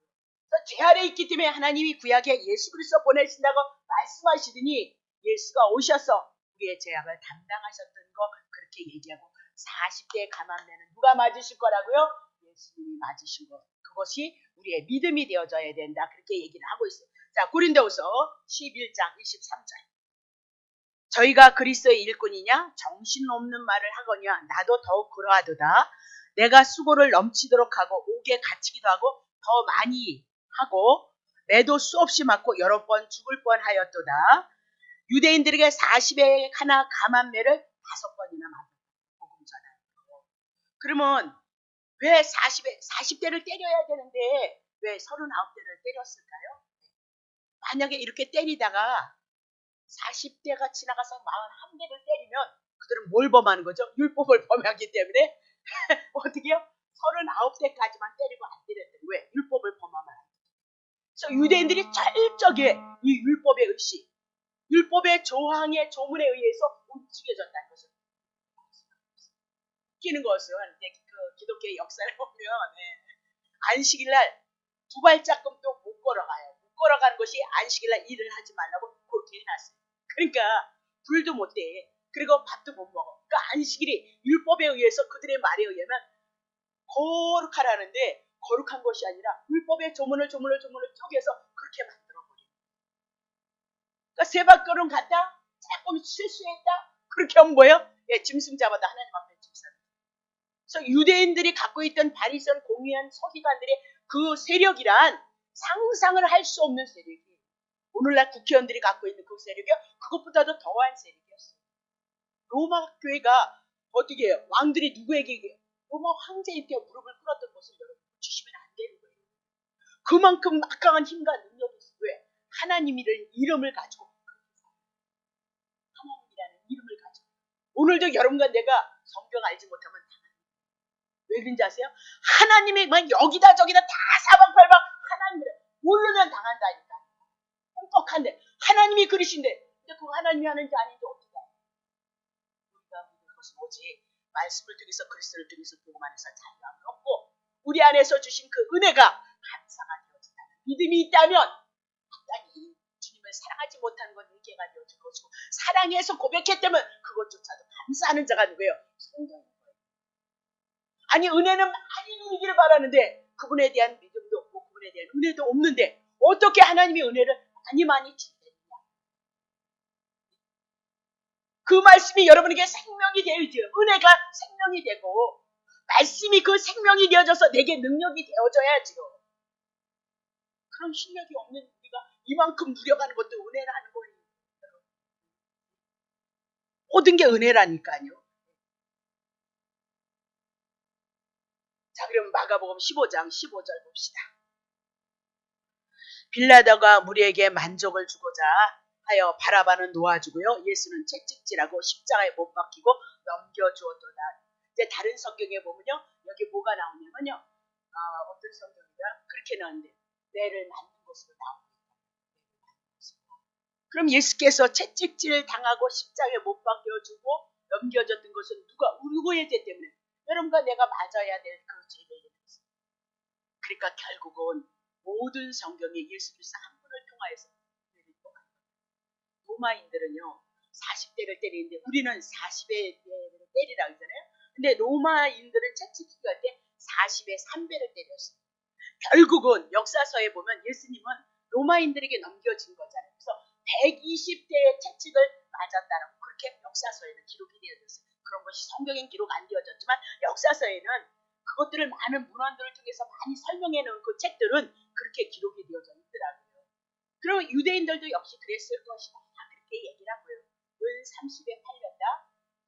죄 아래에 있기 때문에 하나님이 구약에 예수 그리스도 보내신다고 말씀하시더니 예수가 오셔서 우리의 죄악을 담당하셨던 거 그렇게 얘기하고 40대에 감암되는 누가 맞으실 거라고요? 예수님이 맞으신 것. 그것이 우리의 믿음이 되어져야 된다. 그렇게 얘기를 하고 있어요. 자, 고린도후서 11장 23절. 저희가 그리스도의 일꾼이냐 정신없는 말을 하거냐 나도 더욱 그러하도다. 내가 수고를 넘치도록 하고 옥에 갇히기도 하고 더 많이 하고 매도 수없이 맞고 여러 번 죽을 뻔하였도다. 유대인들에게 40에 하나 감암매를 5번이나 맞았다. 복음 전하고. 그러면 왜 40대를 때려야 되는데 왜 39대를 때렸을까요? 만약에 이렇게 때리다가 40대가 지나가서 41대를 때리면 그들은 뭘 범하는 거죠? 율법을 범하기 때문에 어떻게 해요? 39대까지만 때리고 안 때렸더니 왜? 율법을 범하면 안 돼요. 그래서 유대인들이 철저하게 이 율법의 의식, 율법의 조항의 조문에 의해서 움직여졌다는 것을 웃기는 것은 그 기독교의 역사를 보면 안식일날 두 발짝금도 못 걸어가요. 못 걸어가는 것이 안식일날 일을 하지 말라고 그렇게 해놨어요. 그러니까 불도 못 대. 그리고 밥도 못 먹어. 그러니까 안식일이 율법에 의해서 그들의 말에 의하면 거룩하라는데 거룩한 것이 아니라 율법의 조문을 쪼개서 그렇게 만들어버려요. 그러니까 세박걸음 갔다? 조금 실수했다? 그렇게 하면 뭐예요? 예, 짐승 잡아도 하나님 앞에 짐승. 그래서 유대인들이 갖고 있던 바리새인 공의한 서기관들의 그 세력이란 상상을 할 수 없는 세력이에요. 오늘날 국회의원들이 갖고 있는 그 세력이요. 그것보다도 더한 세력이었어요. 로마 교회가 어떻게 해요? 왕들이 누구에게 로마 황제한테 무릎을 꿇었던 것을 여러분 주시면 안 되는 거예요. 그만큼 막강한 힘과 능력이 있어요. 왜? 하나님이라는 이름을 가지고 하나님이라는 이름을 가지고 오늘도 여러분과 내가 성경 알지 못하면 왜 그런지 아세요? 하나님이 막 여기다 저기다 다 사방팔방 하나님을 모르면 당한다니까. 끔뻑한데 하나님이 그러신데 근데 그 하나님이 하는지 아닌지 어떻게 알아요? 우리가 믿는 것은 오직 말씀을 통해서 그리스도를 통해서 보고만 해서 자유함을 얻고 우리 안에서 주신 그 은혜가 감사가 되어진다는 믿음이 있다면 하나님 주님을 사랑하지 못하는 건 회개가 되어질 것이고 사랑해서 고백했다면 그것조차도 감사하는 자가 누구예요? 성도인 거예요. 아니 은혜는 많이 누리기를 바라는데 그분에 대한 믿음도 없고 그분에 대한 은혜도 없는데 어떻게 하나님의 은혜를 많이 주느냐. 그 말씀이 여러분에게 생명이 되어야지. 은혜가 생명이 되고 말씀이 그 생명이 되어져서 내게 능력이 되어져야지요. 그런 실력이 없는 우리가 이만큼 누려가는 것도 은혜라는 거예요. 모든 게 은혜라니까요. 자, 그럼 마가복음 15장 15절 봅시다. 빌라도가 무리에게 만족을 주고자 하여 바라바는 놓아주고요. 예수는 채찍질하고 십자가에 못 박히고 넘겨주었도다. 이제 다른 성경에 보면요. 여기 뭐가 나오냐면요. 어떤 성경이다? 그렇게 나오는데 뇌를 만든 것으로 나옵니다. 그럼 예수께서 채찍질 당하고 십자가에 못 박혀주고 넘겨졌던 것은 누구의 죄 때문에? 여러분과 내가 맞아야 될 그 죄를 위해서. 그러니까 결국은 모든 성경에 예수 그리스도 한 분을 통하여서 로마인들은요 40대를 때리는데 우리는 40에 때리라고 하잖아요. 근데 로마인들은 채찍질 할 때 40에 3배를 때렸어요. 결국은 역사서에 보면 예수님은 로마인들에게 넘겨진 거잖아요. 그래서 120대의 채찍을 맞았다라고 그렇게 역사서에는 기록이 되어졌어요. 그런 것이 성경엔 기록 안 되어졌지만 역사서에는 그것들을 많은 문헌들을 통해서 많이 설명해 놓은 그 책들은 그렇게 기록이 되어져 있더라고요. 그럼 유대인들도 역시 그랬을 것이다. 그렇게 얘기를 하고요. 은 30에 팔렸다.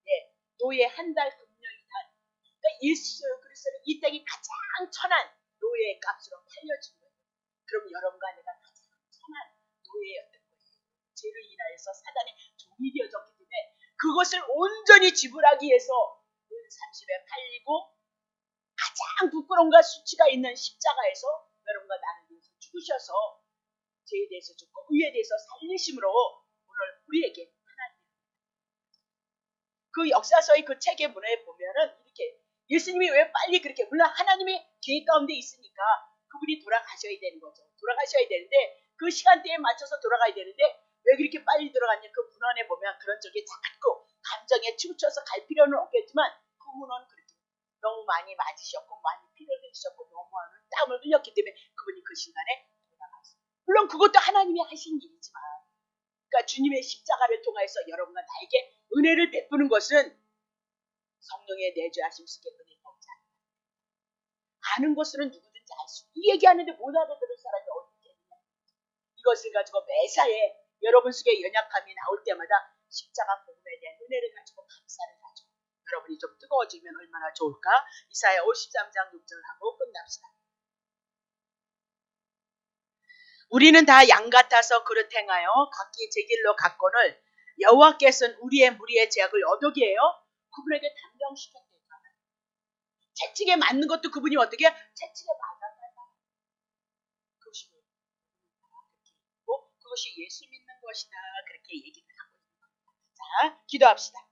네, 노예 한 달 금요 이달. 그러니까 예수 그리스도는 이 땅이 가장 천한 노예의 값으로 팔려진 거예요. 그럼 여러분과 내가 가장 천한 노예였던 거예요. 죄를 인하여서 사단의 종이 되어졌기 때문에 그것을 온전히 지불하기 위해서 은 30에 팔리고 가장 부끄러움과 수치가 있는 십자가에서 여러분과 나를 위해서 죽으셔서 죄에 대해서 죽고 의에 대해서 살리심으로 오늘 우리에게 하나님 그 역사서의 그 책의 문에 보면은 이렇게 예수님이 왜 빨리 그렇게 물론 하나님의 계획 가운데 있으니까 그분이 돌아가셔야 되는 거죠. 돌아가셔야 되는데 그 시간대에 맞춰서 돌아가야 되는데 왜 그렇게 빨리 돌아갔냐 그 문헌에 보면 그런 적이 자꾸 감정에 치우쳐서 갈 필요는 없겠지만 그 문헌은 그렇게 너무 많이 맞으셨고 많이 피를 흘리셨고 너무 많은 땀을 흘렸기 때문에 그분이 그 순간에 돌아갔어요. 물론 그것도 하나님이 하신 일이지만 그러니까 주님의 십자가를 통해서 여러분과 나에게 은혜를 베푸는 것은 성령의 내주하심 속에 은혜가 없지 않아요. 아는 것으로는 누구든지 알 수. 이 얘기하는데 못 알아들을 사람이 어디 있겠느냐. 이것을 가지고 매사에 여러분 속에 연약함이 나올 때마다 십자가 복음에 대한 은혜를 가지고 감사를 가지고 여러분이 좀 뜨거워지면 얼마나 좋을까? 이사야 53장 6절하고 끝납시다. 우리는 다 양 같아서 그릇 행하여 각기 제 길로 갔거늘 여호와께서는 우리의 무리의 죄악을 어떻게 해요? 그분에게 단정시켰대요. 채찍에 맞는 것도 그분이 어떻게 해요? 채찍에 맞았다. 그것이 그것이 예수 믿는 것이다. 그렇게 얘기를 하고 있는 겁니다. 자, 기도합시다.